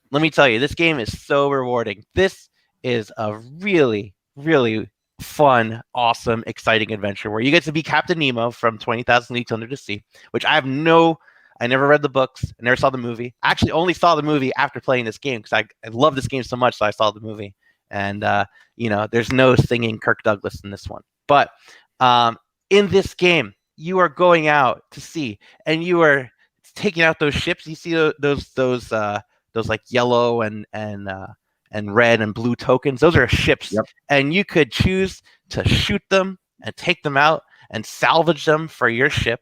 let me tell you, this game is so rewarding. This is a really, really fun, awesome, exciting adventure where you get to be Captain Nemo from 20,000 Leagues Under the Sea, which I never read the books, I never saw the movie. I actually only saw the movie after playing this game because I love this game so much, so I saw the movie. And, there's no singing Kirk Douglas in this one. But in this game, you are going out to sea, and you are taking out those ships. You see those like yellow and red and blue tokens. Those are ships, Yep. And you could choose to shoot them and take them out and salvage them for your ship.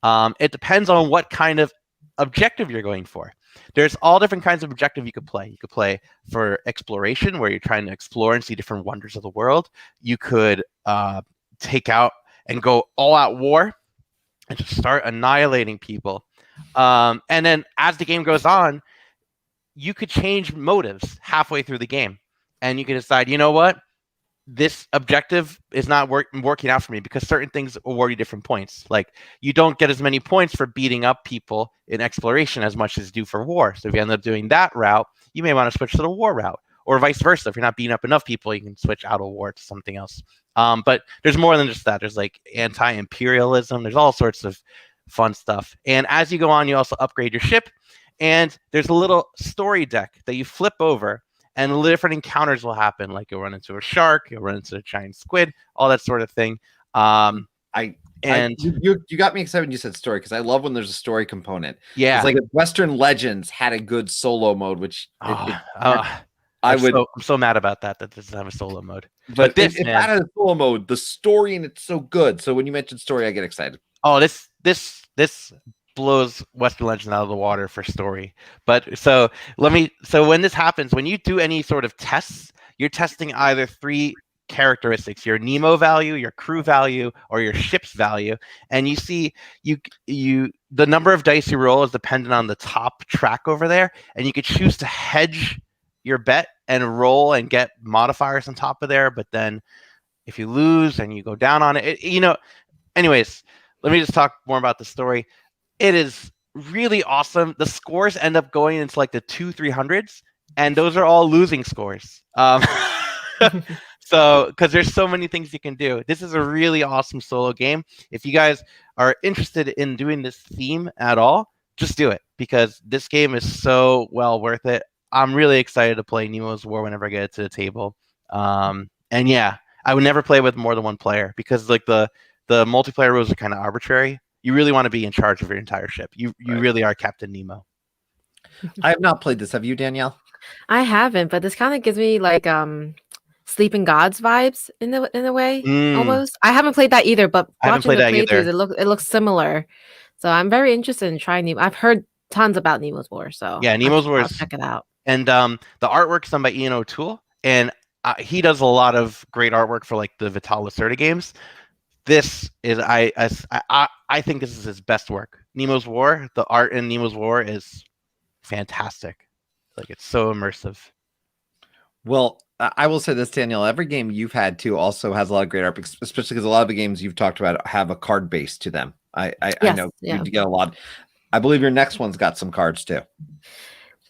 It depends on what kind of objective you're going for. There's all different kinds of objective you could play. You could play for exploration, where you're trying to explore and see different wonders of the world. You could take out and go all out war and just start annihilating people. And then as the game goes on, you could change motives halfway through the game. And you can decide, you know what? This objective is not working out for me because certain things award you different points. Like you don't get as many points for beating up people in exploration as much as you do for war. So if you end up doing that route, you may want to switch to the war route, or vice versa. If you're not beating up enough people, you can switch out of war to something else. But there's more than just that. There's like anti-imperialism. There's all sorts of fun stuff. And as you go on, you also upgrade your ship. And there's a little story deck that you flip over, and different encounters will happen. Like you'll run into a shark, you'll run into a giant squid, all that sort of thing. You got me excited when you said story, because I love when there's a story component. Yeah, it's like if Western Legends had a good solo mode, which I'm so mad about that doesn't have a solo mode. But if that had a solo mode, the story in it's so good. So when you mentioned story, I get excited. Oh, this blows Western Legends out of the water for story. But so when this happens, when you do any sort of tests, you're testing either 3 characteristics: your Nemo value, your crew value, or your ship's value. And you see the number of dice you roll is dependent on the top track over there, and you could choose to hedge your bet and roll and get modifiers on top of there. But then if you lose and you go down on it, anyways, let me just talk more about the story. It is really awesome. The scores end up going into like the 200-300s, and those are all losing scores. So, because there's so many things you can do. This is a really awesome solo game. If you guys are interested in doing this theme at all, just do it, because this game is so well worth it. I'm really excited to play Nemo's War whenever I get it to the table. And yeah, I would never play with more than one player, because like the multiplayer rules are kind of arbitrary. You really want to be in charge of your entire ship. You really are Captain Nemo. I have not played this. Have you, Danielle? I haven't, but this kind of gives me like Sleeping Gods vibes in a way, almost. I haven't played that either, but watching the playthroughs, it looks similar. So I'm very interested in trying Nemo. I've heard tons about Nemo's War, so yeah, Nemo's War. I'll check it out. And the artwork's done by Ian O'Toole, and he does a lot of great artwork for like the Vital Lacerda games. This is I think this is his best work. Nemo's War, the art in Nemo's War is fantastic. Like it's so immersive. Well, I will say this, Danielle. Every game you've had too also has a lot of great art, especially because a lot of the games you've talked about have a card base to them. I know you get a lot. I believe your next one's got some cards too.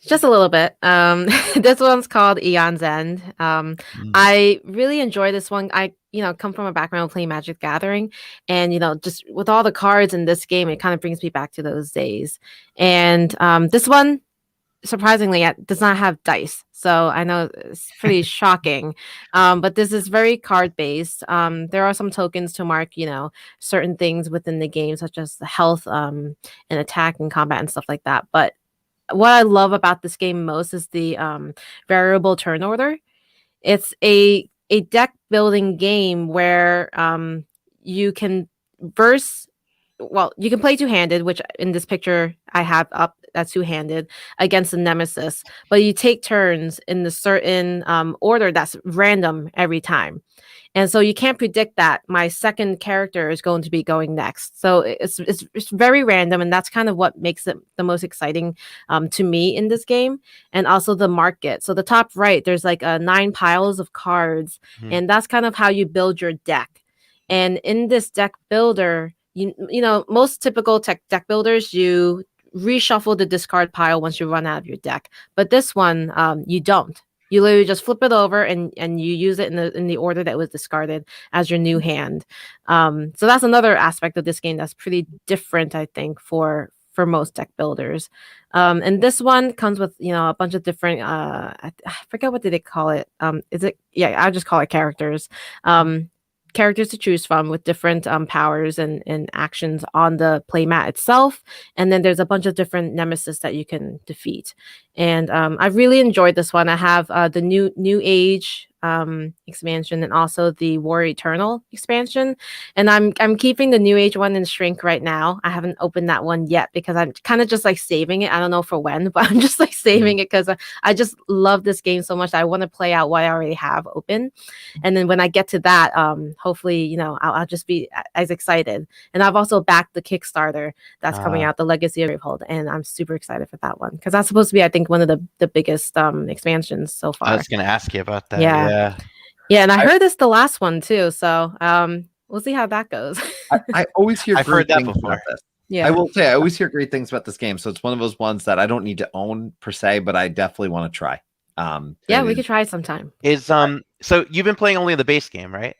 Just a little bit. This one's called Eon's End. I really enjoy this one. I, come from a background of playing Magic the Gathering, and just with all the cards in this game, it kind of brings me back to those days. And this one, surprisingly, does not have dice. So I know it's pretty shocking. But this is very card based. There are some tokens to mark, certain things within the game, such as the health, and attack and combat and stuff like that. But what I love about this game most is the variable turn order. It's a deck building game where you can verse. Well, you can play two-handed, which in this picture I have up that's two-handed against the nemesis. But you take turns in the certain order that's random every time. And so you can't predict that my second character is going to be going next. So it's very random, and that's kind of what makes it the most exciting to me in this game. And also the market. So the top right, there's like 9 piles of cards, and that's kind of how you build your deck. And in this deck builder, most typical deck builders, you reshuffle the discard pile once you run out of your deck. But this one, you don't. You literally just flip it over and you use it in the order that was discarded as your new hand. So that's another aspect of this game that's pretty different, I think, for most deck builders. And this one comes with a bunch of different I forget what did they call it. I'll just call it characters. Characters to choose from with different powers and actions on the playmat itself, and then there's a bunch of different nemesis that you can defeat. And I really enjoyed this one. I have the new age expansion and also the War Eternal expansion, and I'm keeping the new age one in shrink right now. I haven't opened that one yet because I'm kind of just like saving it. I don't know for when, but I'm just like saving it because I just love this game so much that I want to play out what I already have open, and then when I get to that, hopefully I'll just be as excited. And I've also backed the Kickstarter that's coming out, the Legacy of Gravehold, and I'm super excited for that one because that's supposed to be, I think, one of the biggest expansions so far. I was going to ask you about that. Yeah. And I heard this the last one too, so we'll see how that goes. I always hear I've heard that things before. about this. Yeah, I will say I always hear great things about this game, so it's one of those ones that I don't need to own per se, but I definitely want to try. We could try it sometime. So you've been playing only the base game, right?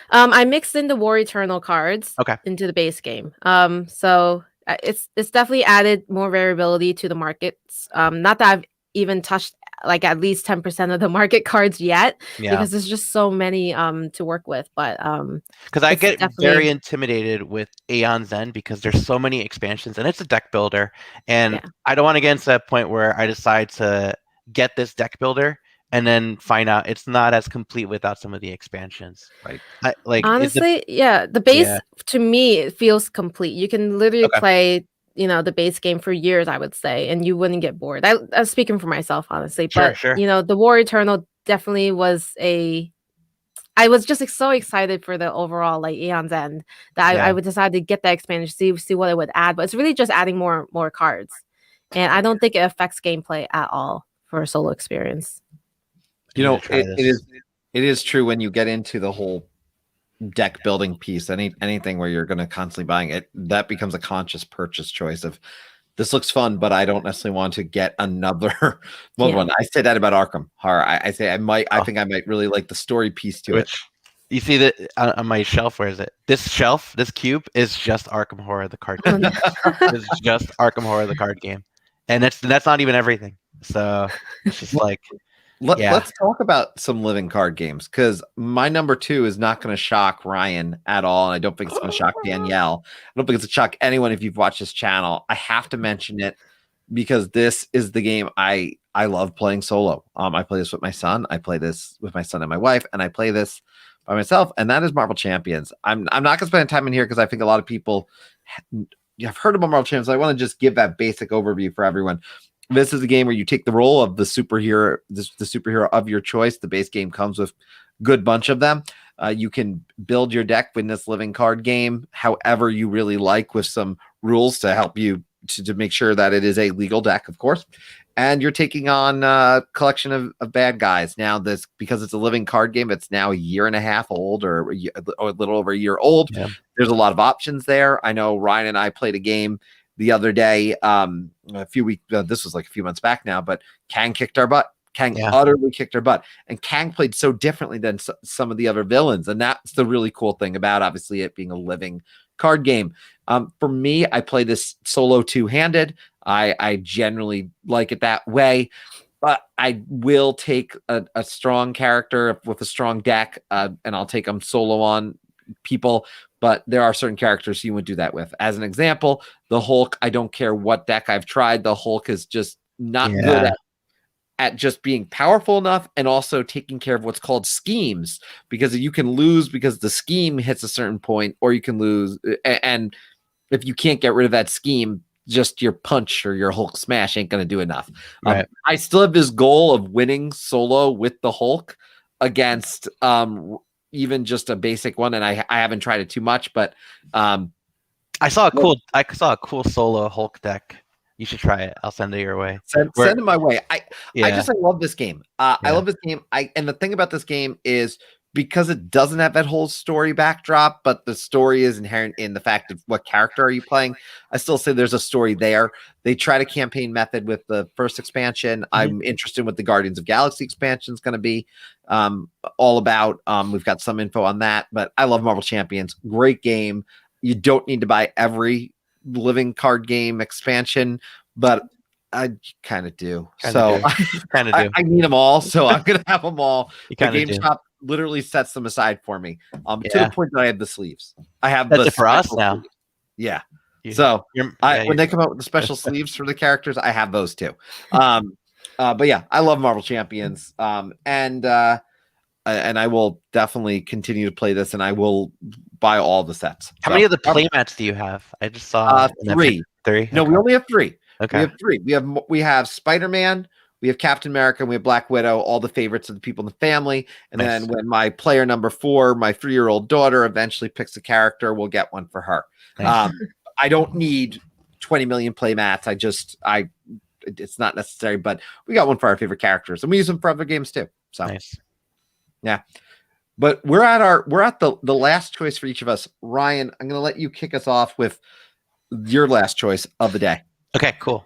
I mixed in the War Eternal cards into the base game. So it's definitely added more variability to the markets. Not that I've even touched like at least 10% of the market cards yet, because there's just so many to work with. But because I get very intimidated with Aeon's End because there's so many expansions and it's a deck builder, and I don't want to get into that point where I decide to get this deck builder and then find out it's not as complete without some of the expansions. Right. Honestly, the base to me, it feels complete. You can literally play the base game for years, I would say, and you wouldn't get bored. I'm speaking for myself, honestly. But the War Eternal definitely was I was just so excited for the overall like Aeon's End that I would decide to get that expansion, see what it would add. But it's really just adding more cards, and I don't think it affects gameplay at all for a solo experience. It is true when you get into the whole deck building piece, anything where you're going to constantly buying it, that becomes a conscious purchase choice of this looks fun, but I don't necessarily want to get another one. I say that about Arkham Horror. I say I think I might really like the story piece to it. You see that on my shelf. Where is it? This shelf, this cube is just Arkham Horror, the card game. It's just Arkham Horror, the card game, and that's not even everything. So it's just like. Let's talk about some living card games, because my number 2 is not going to shock Ryan at all, and I don't think it's going to shock Danielle. I don't think it's going to shock anyone if you've watched this channel. I have to mention it because this is the game I love playing solo. I play this with my son. I play this with my son and my wife, and I play this by myself, and that is Marvel Champions. I'm not going to spend time in here because I think a lot of people have heard about Marvel Champions. I want to just give that basic overview for everyone. This is a game where you take the role of the superhero, the superhero of your choice. The base game comes with a good bunch of them. You can build your deck in this living card game however you really like, with some rules to help you to make sure that it is a legal deck, of course. And you're taking on a collection of bad guys. Now, because it's a living card game, it's now a year and a half old, or a little over a year old. Yeah. There's a lot of options there. I know Ryan and I played a game the other day. A few weeks. This was like a few months back now, but Kang kicked our butt. Kang utterly kicked our butt, and Kang played so differently than some of the other villains, and that's the really cool thing about obviously it being a living card game. For me, I play this solo two-handed. I generally like it that way, but I will take a strong character with a strong deck, and I'll take them solo on people. But there are certain characters you would do that with. As an example, the Hulk. I don't care what deck I've tried. The Hulk is just not good at just being powerful enough and also taking care of what's called schemes, because you can lose because the scheme hits a certain point, or you can lose. And if you can't get rid of that scheme, just your punch or your Hulk smash ain't going to do enough. Right. I still have this goal of winning solo with the Hulk against even just a basic one. And I haven't tried it too much, but I saw a cool solo Hulk deck. You should try it. I'll send it your way. Send it my way. I love this game. I love this game. And the thing about this game is because it doesn't have that whole story backdrop, but the story is inherent in the fact of what character are you playing. I still say there's a story there. They tried a campaign method with the first expansion. Mm-hmm. I'm interested in what the Guardians of Galaxy expansion is going to be all about. We've got some info on that, but I love Marvel Champions. Great game. You don't need to buy every living card game expansion, but I kind of do. I need them all, so I'm gonna have them all. The GameStop literally sets them aside for me. To the point that I have the sleeves. I have That's it for us now. Sleeves. Yeah. So when they come out with the special sleeves for the characters, I have those too. But yeah, I love Marvel Champions. And I will definitely continue to play this, and I will buy all the sets. How many of the playmats do you have? I just saw 3. 3. No, we only have 3. Okay. We have 3. We have Spider-Man, we have Captain America, and we have Black Widow, all the favorites of the people in the family. And then when my player number 4, my 3-year-old daughter, eventually picks a character, we'll get one for her. Nice. I don't need 20 million playmats. It's not necessary, but we got one for our favorite characters, and we use them for other games too. So nice. Yeah. But we're at the last choice for each of us. Ryan, I'm going to let you kick us off with your last choice of the day. Okay, cool.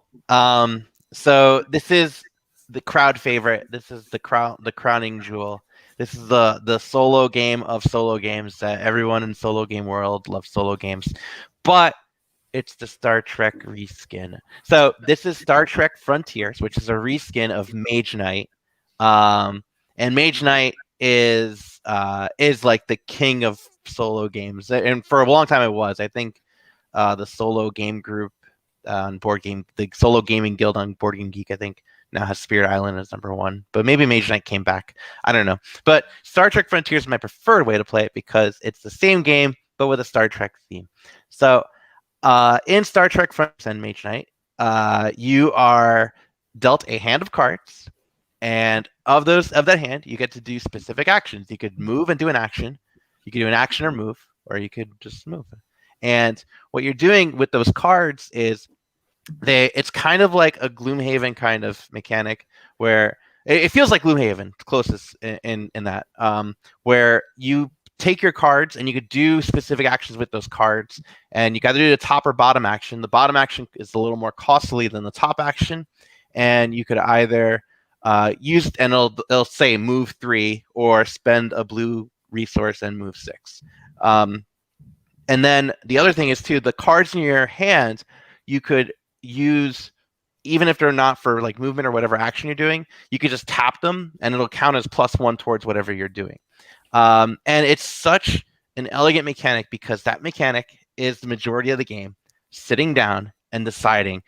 So this is the crowd favorite. This is the crowning jewel. This is the solo game of solo games that everyone in solo game world loves solo games. But it's the Star Trek reskin. So this is Star Trek Frontiers, which is a reskin of Mage Knight. And Mage Knight is like the king of solo games, and for a long time it was. I think the solo game group on Board Game, the solo gaming guild on Board Game Geek, I think now has Spirit Island as number 1, but maybe Mage Knight came back. I don't know, but Star Trek Frontiers is my preferred way to play it because it's the same game but with a Star Trek theme. So in Star Trek Frontiers and Mage Knight, you are dealt a hand of cards. And of that hand, you get to do specific actions. You could move and do an action. You could do an action or move, or you could just move. And what you're doing with those cards is it's kind of like a Gloomhaven kind of mechanic, where it feels like Gloomhaven, closest in that, where you take your cards and you could do specific actions with those cards, and you got to do the top or bottom action. The bottom action is a little more costly than the top action, and you could either use, and it'll say move 3 or spend a blue resource and move 6. And then the other thing is too, the cards in your hand you could use even if they're not for like movement or whatever action you're doing. You could just tap them and it'll count as +1 towards whatever you're doing. And it's such an elegant mechanic because that mechanic is the majority of the game, sitting down and deciding,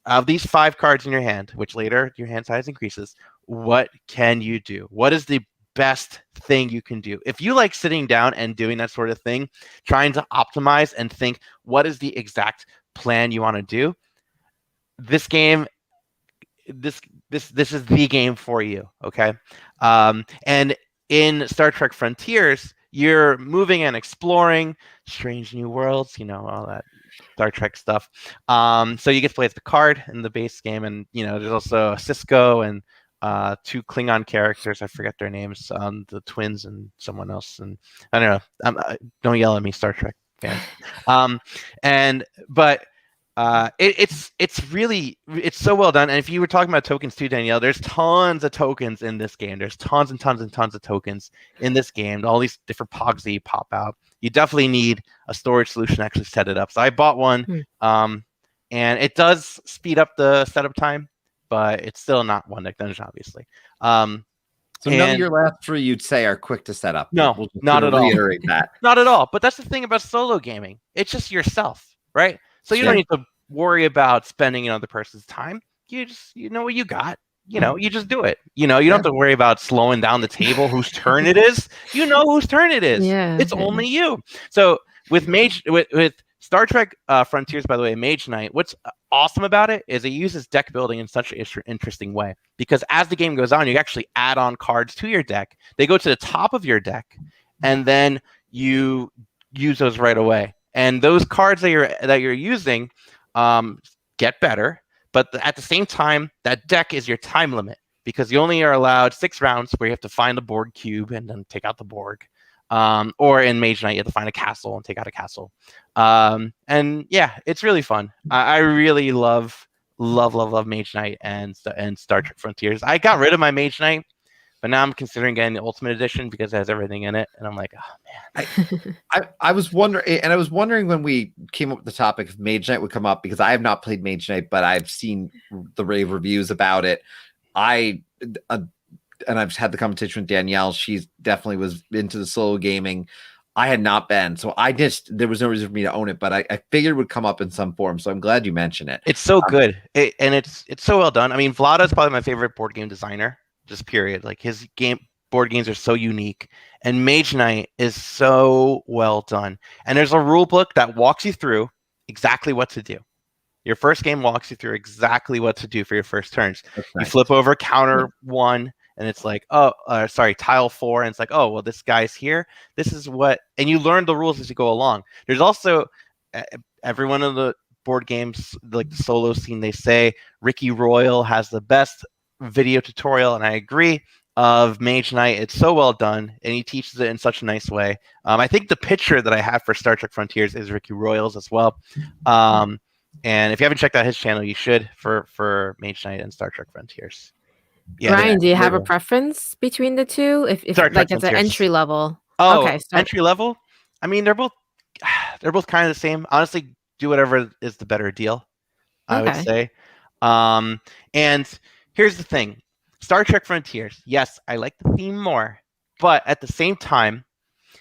of these 5 cards in your hand, which later your hand size increases, what can you do? What is the best thing you can do? If you like sitting down and doing that sort of thing, trying to optimize and think what is the exact plan you want to do, this game, this is the game for you. Okay. And in Star Trek Frontiers, you're moving and exploring strange new worlds, all that Star Trek stuff. So you get to play as Picard in the base game, and there's also Cisco and 2 Klingon characters. I forget their names. The twins and someone else. And I don't know. Don't yell at me, Star Trek fan. But It's so well done. And if you were talking about tokens too, Danielle, there's tons of tokens in this game. There's tons and tons and tons of tokens in this game. All these different pogs that you pop out. You definitely need a storage solution to actually set it up. So I bought one, and it does speed up the setup time, but it's still not one deck dungeon, obviously. So none of your last three you'd say are quick to set up. No, we'll just not at all. reiterate that. Not at all. But that's the thing about solo gaming. It's just yourself, right? So you don't need to worry about spending another person's time. You know what you got. You just do it. You don't have to worry about slowing down the table, whose turn it is. You know whose turn it is. Yeah, it's only you. So with Star Trek Frontiers, by the way, Mage Knight, what's awesome about it is it uses deck building in such an interesting way, because as the game goes on, you actually add on cards to your deck. They go to the top of your deck, and then you use those right away. And those cards that you're using get better, but at the same time, that deck is your time limit, because you only are allowed 6 rounds where you have to find the Borg cube and then take out the Borg. Or in Mage Knight, you have to find a castle and take out a castle. And yeah, it's really fun. I really love Mage Knight and Star Trek Frontiers. I got rid of my Mage Knight, but now I'm considering getting the Ultimate Edition because it has everything in it. And I'm like, oh man. I was wondering when we came up with the topic if Mage Knight would come up, because I have not played Mage Knight, but I've seen the rave reviews about it. And I've had the conversation with Danielle. She's definitely was into the solo gaming. I had not been. So there was no reason for me to own it, but I figured it would come up in some form. So I'm glad you mentioned it. It's so good. And it's so well done. I mean, Vlada is probably my favorite board game designer, just period. Like his board games are so unique. And Mage Knight is so well done. And there's a rule book that walks you through exactly what to do. Your first game walks you through exactly what to do for your first turns. That's You nice. flip over counter 1. And it's like, tile 4. And it's like, oh, well, this guy's here. This is what, and you learn the rules as you go along. There's also every one of the board games, like the solo scene, they say Ricky Royal has the best video tutorial. And I agree, of Mage Knight. It's so well done. And he teaches it in such a nice way. I think the picture that I have for Star Trek Frontiers is Ricky Royal's as well. And if you haven't checked out his channel, you should for Mage Knight and Star Trek Frontiers. Yeah, Ryan, do you have a preference between the two? If like it's an entry level. Oh, okay, entry level. I mean, they're both kind of the same. Honestly, do whatever is the better deal. I would say. And here's the thing: Star Trek Frontiers. Yes, I like the theme more, but at the same time,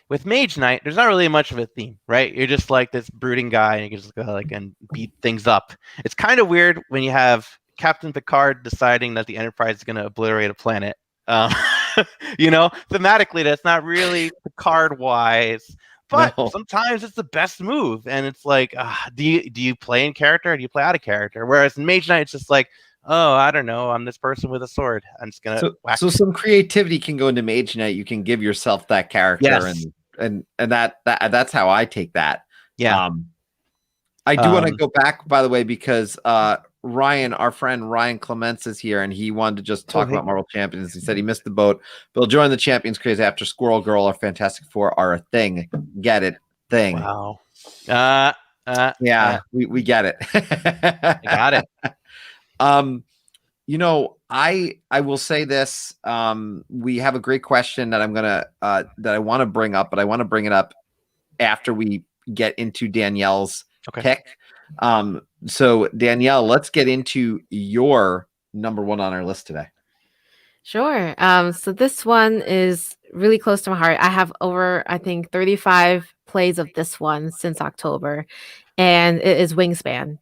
with Mage Knight, there's not really much of a theme, right? You're just like this brooding guy, and you can just go and beat things up. It's kind of weird when you have Captain Picard deciding that the Enterprise is going to obliterate a planet. Thematically, that's not really Picard wise, but sometimes it's the best move. And it's like, do you play in character or do you play out of character? Whereas in Mage Knight, it's just like, oh, I don't know, I'm this person with a sword. I'm just gonna whack. So some creativity can go into Mage Knight. You can give yourself that character, yes. and that's how I take that. Yeah. I do want to go back, by the way, because Ryan, our friend Ryan Clements, is here, and he wanted to just talk about Marvel Champions. He said he missed the boat. But he'll join the Champions craze after Squirrel Girl or Fantastic Four are a thing. Get it? Thing. Wow. We get it. I got it. I will say this. We have a great question that I want to bring up, but I want to bring it up after we get into Danielle's pick. So Danielle, let's get into your number one on our list today. Sure. So this one is really close to my heart. I have over, I think, 35 plays of this one since October, and it is Wingspan.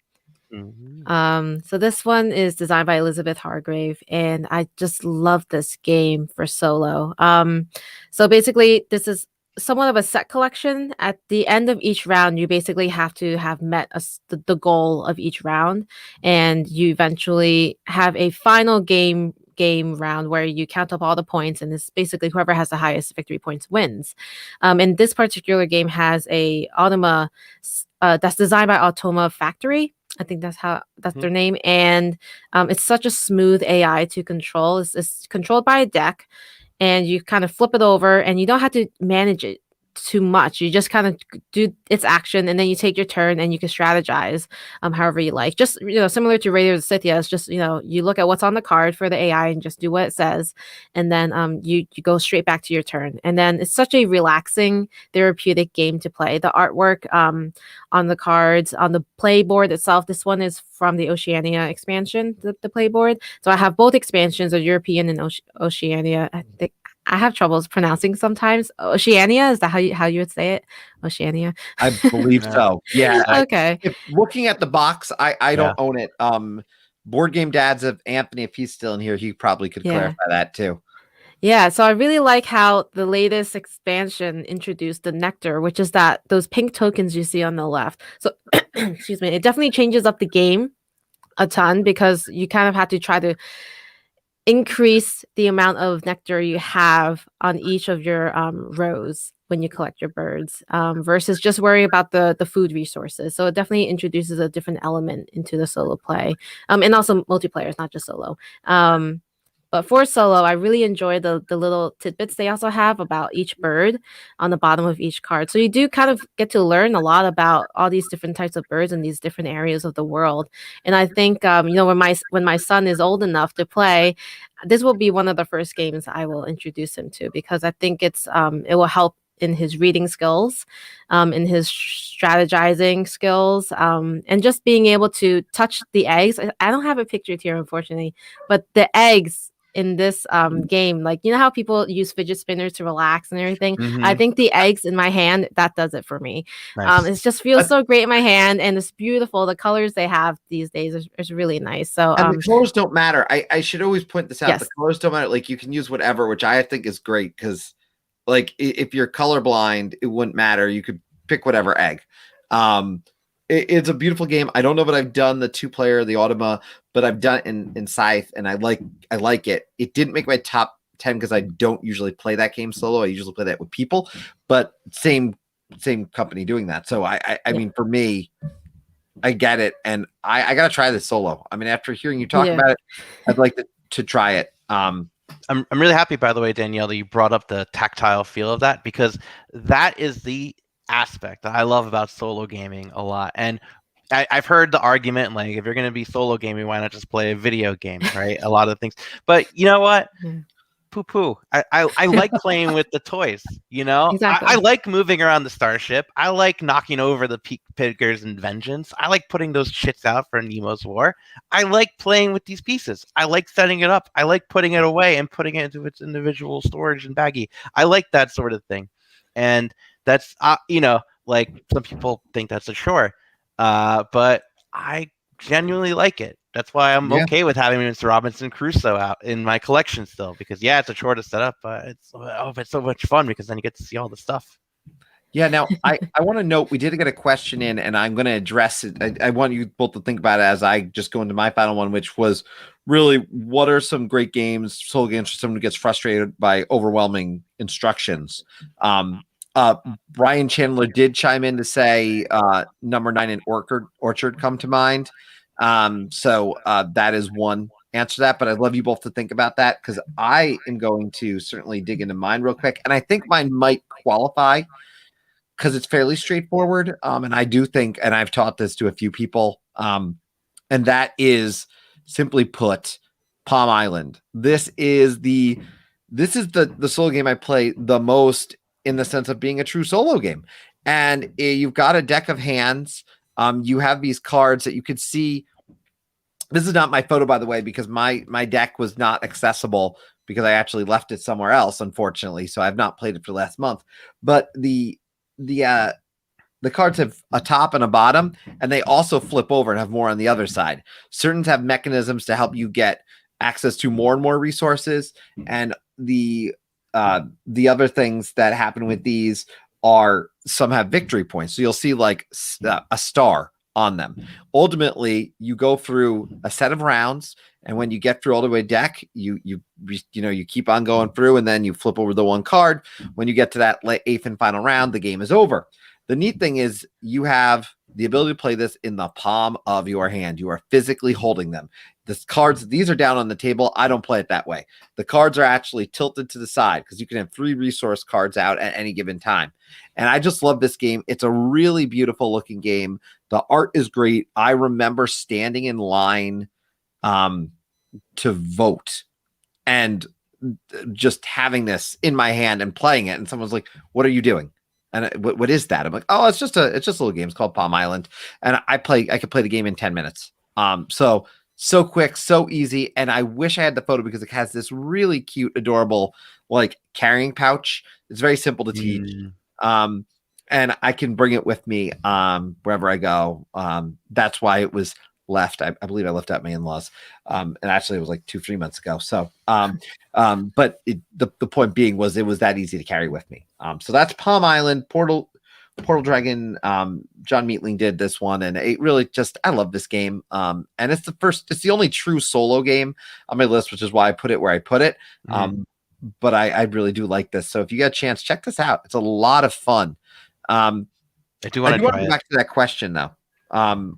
Mm-hmm. So this one is designed by Elizabeth Hargrave, and I just love this game for solo. So basically, this is somewhat of a set collection. At the end of each round, you basically have to have met the goal of each round, and you eventually have a final game round where you count up all the points, and it's basically whoever has the highest victory points wins. And this particular game has a Automa that's designed by Automa Factory. I think that's their name, and it's such a smooth AI to control. It's controlled by a deck, and you kind of flip it over, and you don't have to manage it too much. You just kind of do its action, and then you take your turn, and you can strategize however you like. Just similar to Raiders of Scythia, it's just you look at what's on the card for the AI and just do what it says, and then you go straight back to your turn. And then it's such a relaxing, therapeutic game to play. The artwork on the cards, on the playboard itself. This one is from the Oceania expansion, the playboard. So I have both expansions, of European and Oceania. I think I have troubles pronouncing sometimes. Oceania, is that how you would say it? Oceania. I believe so. Yeah. Okay. If looking at the box, I don't Yeah. own it. Board Game Dads of Anthony, if he's still in here, he probably could clarify that too. Yeah, so I really like how the latest expansion introduced the nectar, which is those pink tokens you see on the left. So excuse me, it definitely changes up the game a ton, because you kind of have to try to increase the amount of nectar you have on each of your rows when you collect your birds, versus just worrying about the food resources. So it definitely introduces a different element into the solo play, and also multiplayer, it's not just solo. But for solo, I really enjoy the little tidbits they also have about each bird on the bottom of each card. So you do kind of get to learn a lot about all these different types of birds in these different areas of the world. And I think when my son is old enough to play, this will be one of the first games I will introduce him to, because I think it will help in his reading skills, in his strategizing skills, and just being able to touch the eggs. I don't have it pictured here, unfortunately, but the eggs in this game, like how people use fidget spinners to relax and everything. I think the eggs in my hand, that does it for me. Nice. It just feels so great in my hand, and it's beautiful. The colors they have these days is really nice. So And the colors don't matter. I should always point this out. Yes. The colors don't matter. Like, you can use whatever, which I think is great, because like if you're colorblind, it wouldn't matter. You could pick whatever egg. It's a beautiful game. I don't know that I've done the 2-player, the Automa, but I've done it in Scythe, and I like it. It didn't make my top 10 because I don't usually play that game solo. I usually play that with people, but same company doing that. So I mean, for me, I get it, and I gotta try this solo. I mean, after hearing you talk about it, I'd like to try it. I'm really happy, by the way, Danielle, that you brought up the tactile feel of that, because that is the aspect that I love about solo gaming a lot. And I've heard the argument, like, if you're going to be solo gaming, why not just play a video game, right? A lot of things. But you know what? Poo-poo. I like playing with the toys, Exactly. I like moving around the starship. I like knocking over the peak pickers and vengeance. I like putting those shits out for Nemo's War. I like playing with these pieces. I like setting it up. I like putting it away and putting it into its individual storage and baggie. I like that sort of thing. And that's, like, some people think that's a chore. But I genuinely like it. That's why I'm okay with having Mr. Robinson Crusoe out in my collection still, because it's a chore to set up, but it's so much fun, because then you get to see all the stuff. Yeah. Now I want to note, we did get a question in, and I'm going to address it. I want you both to think about it as I just go into my final one, which was really, what are some great games, solo games, for someone who gets frustrated by overwhelming instructions? Brian Chandler did chime in to say number 9 and Orchard come to mind. So that is one answer to that, but I'd love you both to think about that, because I am going to certainly dig into mine real quick. And I think mine might qualify because it's fairly straightforward. And I do think, and I've taught this to a few people, and that is, simply put, Palm Island. This is the solo game I play the most, in the sense of being a true solo game. And you've got a deck of hands. You have these cards that you could see. This is not my photo, by the way, because my deck was not accessible, because I actually left it somewhere else, unfortunately. So I've not played it for the last month. But the cards have a top and a bottom, and they also flip over and have more on the other side. Certain have mechanisms to help you get access to more and more resources, and the other things that happen with these are, some have victory points. So you'll see like a star on them. Ultimately, you go through a set of rounds, and when you get through all the way deck, you keep on going through, and then you flip over the one card. When you get to that 8th and final round, the game is over. The neat thing is you have the ability to play this in the palm of your hand. You are physically holding them. The cards, these are down on the table. I don't play it that way. The cards are actually tilted to the side because you can have 3 resource cards out at any given time. And I just love this game. It's a really beautiful looking game. The art is great. I remember standing in line to vote and just having this in my hand and playing it. And someone's like, "What are you doing?" And what is that? I'm like, "Oh, it's just a little game. It's called Palm Island." And I could play the game in 10 minutes. So quick, so easy. And I wish I had the photo because it has this really cute, adorable, like carrying pouch. It's very simple to teach. And I can bring it with me wherever I go. That's why it was left. I believe I left out my in-laws. And actually it was like 2-3 months ago. So, but the point being was it was that easy to carry with me. So that's Palm Island. Portal Dragon. John Meatling did this one, and it really just, I love this game. And it's the only true solo game on my list, which is why I put it where I put it. But I really do like this. So if you get a chance, check this out. It's a lot of fun. I do want to go back to that question though.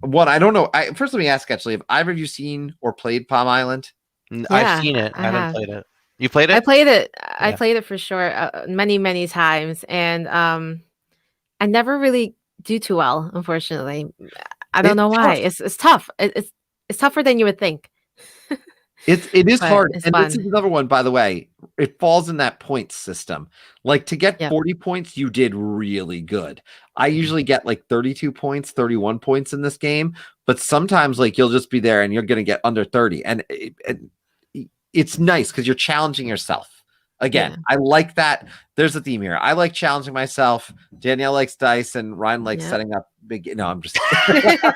What I don't know. First, let me ask actually, have either of you seen or played Palm Island? Yeah, I've seen it. I haven't played it. You played it? I played it. I played it for sure, many times, and I never really do too well, unfortunately. I don't know why. It's tough. It's tougher than you would think. It is hard. And fun. this is another one, by the way. It falls in that point system. Like to get 40 points, you did really good. I usually get like 32 points, 31 points in this game, but sometimes like you'll just be there and you're going to get under 30. And it's nice because you're challenging yourself. Again, I like that. There's a theme here. I like challenging myself. Danielle likes dice, and Ryan likes setting up big. No, I'm just. I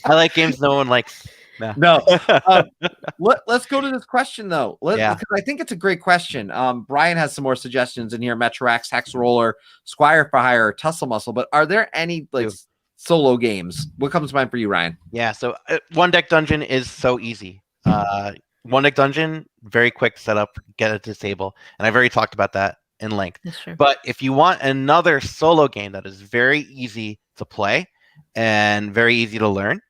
like games no one likes. No. Let's go to this question though. Because I think it's a great question. Brian has some more suggestions in here: Metrorax, Hex Roller, Squire for Hire, Tussle Muscle. But are there any like solo games? What comes to mind for you, Ryan? Yeah. So One Deck Dungeon is so easy. One Deck Dungeon, very quick setup, get it to table, and I've already talked about that in length. That's true. But if you want another solo game that is very easy to play and very easy to learn,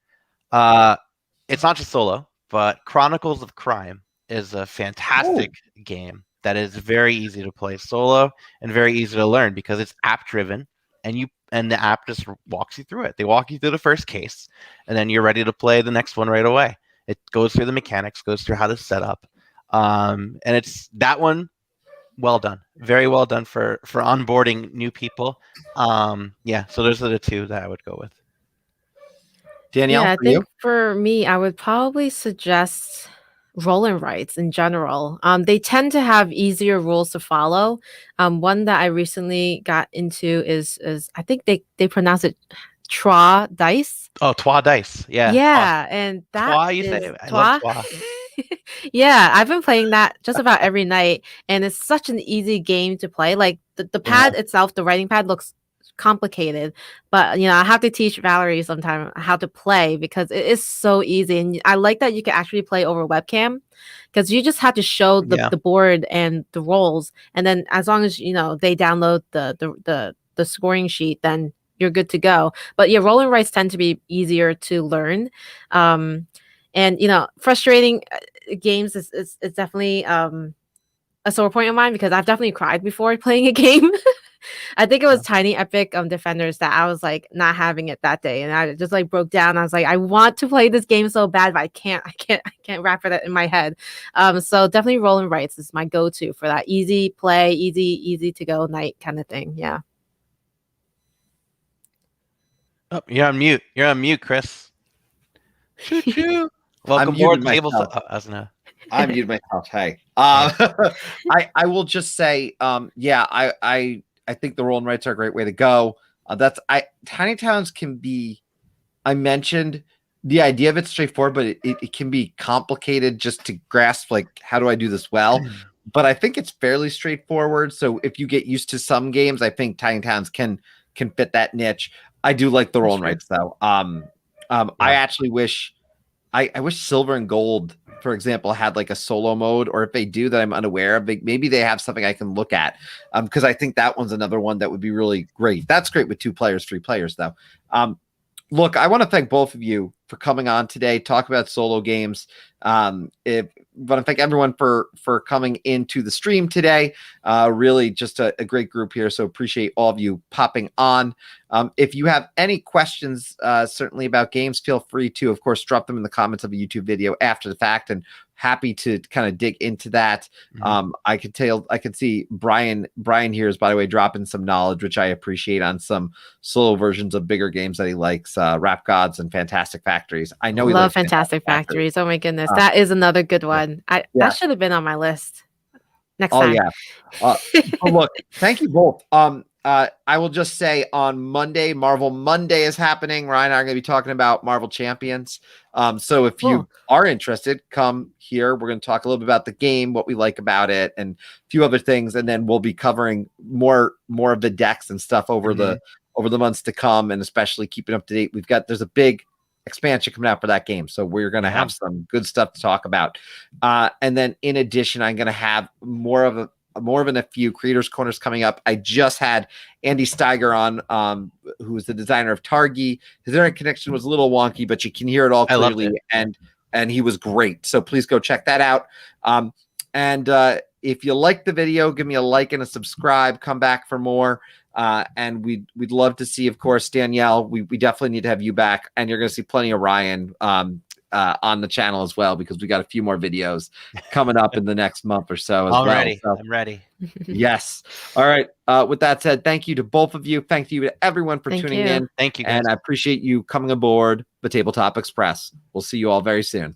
it's not just solo, but Chronicles of Crime is a fantastic game that is very easy to play solo and very easy to learn because it's app driven, and the app just walks you through it. They walk you through the first case, and then you're ready to play the next one right away. It goes through the mechanics, goes through how to set up, and it's that one. Well done, very well done for onboarding new people. So those are the two that I would go with. Danielle, I think for me, I would probably suggest roll and writes in general. They tend to have easier rules to follow. One that I recently got into is I think they pronounce it Trois Dice. Oh, Trois Dice. Yeah. Yeah, and that Trois, you say? I love Trois. Yeah, I've been playing that just about every night, and it's such an easy game to play. Like the pad itself, the writing pad looks complicated, but I have to teach Valerie sometime how to play because it is so easy. And I like that you can actually play over webcam because you just have to show the board and the rolls, and then as long as they download the scoring sheet, then you're good to go. But roll and writes tend to be easier to learn. And frustrating games is definitely a sore point of mine because I've definitely cried before playing a game. I think it was Tiny Epic Defenders that I was like not having it that day, and I just like broke down. I was like, I want to play this game so bad, but I can't wrap it in my head. So definitely roll and writes is my go-to for that easy play, easy to go night kind of thing. Yeah. Oh, you're on mute. You're on mute, Chris. Choo-choo. Welcome aboard the table. I muted myself. Hey, I will just say, I think the roll and writes are a great way to go. Tiny Towns can be. I mentioned the idea of it's straightforward, but it can be complicated just to grasp. Like, how do I do this well? But I think it's fairly straightforward. So if you get used to some games, I think Tiny Towns can fit that niche. I do like the roll and writes though. I actually wish. I wish Silver and Gold for example, had like a solo mode, or if they do that I'm unaware of, maybe they have something I can look at. Because I think that one's another one that would be really great. That's great with 2 players, 3 players, though. Look, I want to thank both of you for coming on today, talk about solo games. But I thank everyone for coming into the stream today. Really just a great group here. So appreciate all of you popping on. If you have any questions, certainly about games, feel free to, of course, drop them in the comments of a YouTube video after the fact, and happy to kind of dig into that. I can see Brian here is, by the way, dropping some knowledge, which I appreciate, on some solo versions of bigger games that he likes, Rap Gods and Fantastic Factories. I know he Love likes Fantastic Factories. Oh my goodness, that is another good one. That should have been on my list. Next time. Yeah. Well, look, thank you both. I will just say, on Monday, Marvel Monday is happening. Ryan and I are going to be talking about Marvel Champions. So if you are interested, come here. We're going to talk a little bit about the game, what we like about it, and a few other things, and then we'll be covering more of the decks and stuff over the months to come, and especially keeping up to date. There's a big expansion coming out for that game, so we're going to have some good stuff to talk about. And then in addition, I'm going to have more of a few creators corners coming up. I just had Andy Steiger on, who is the designer of Targi. His internet connection was a little wonky, but you can hear it all clearly, and he was great. So please go check that out. And if you like the video, give me a like and a subscribe. Come back for more. And we'd love to see, of course, Danielle. We definitely need to have you back, and you're going to see plenty of Ryan on the channel as well, because we got a few more videos coming up in the next month or so. I'm ready. Yes. All right. With that said, thank you to both of you. Thank you to everyone for tuning in. Thank you, guys. And I appreciate you coming aboard the Tabletop Express. We'll see you all very soon.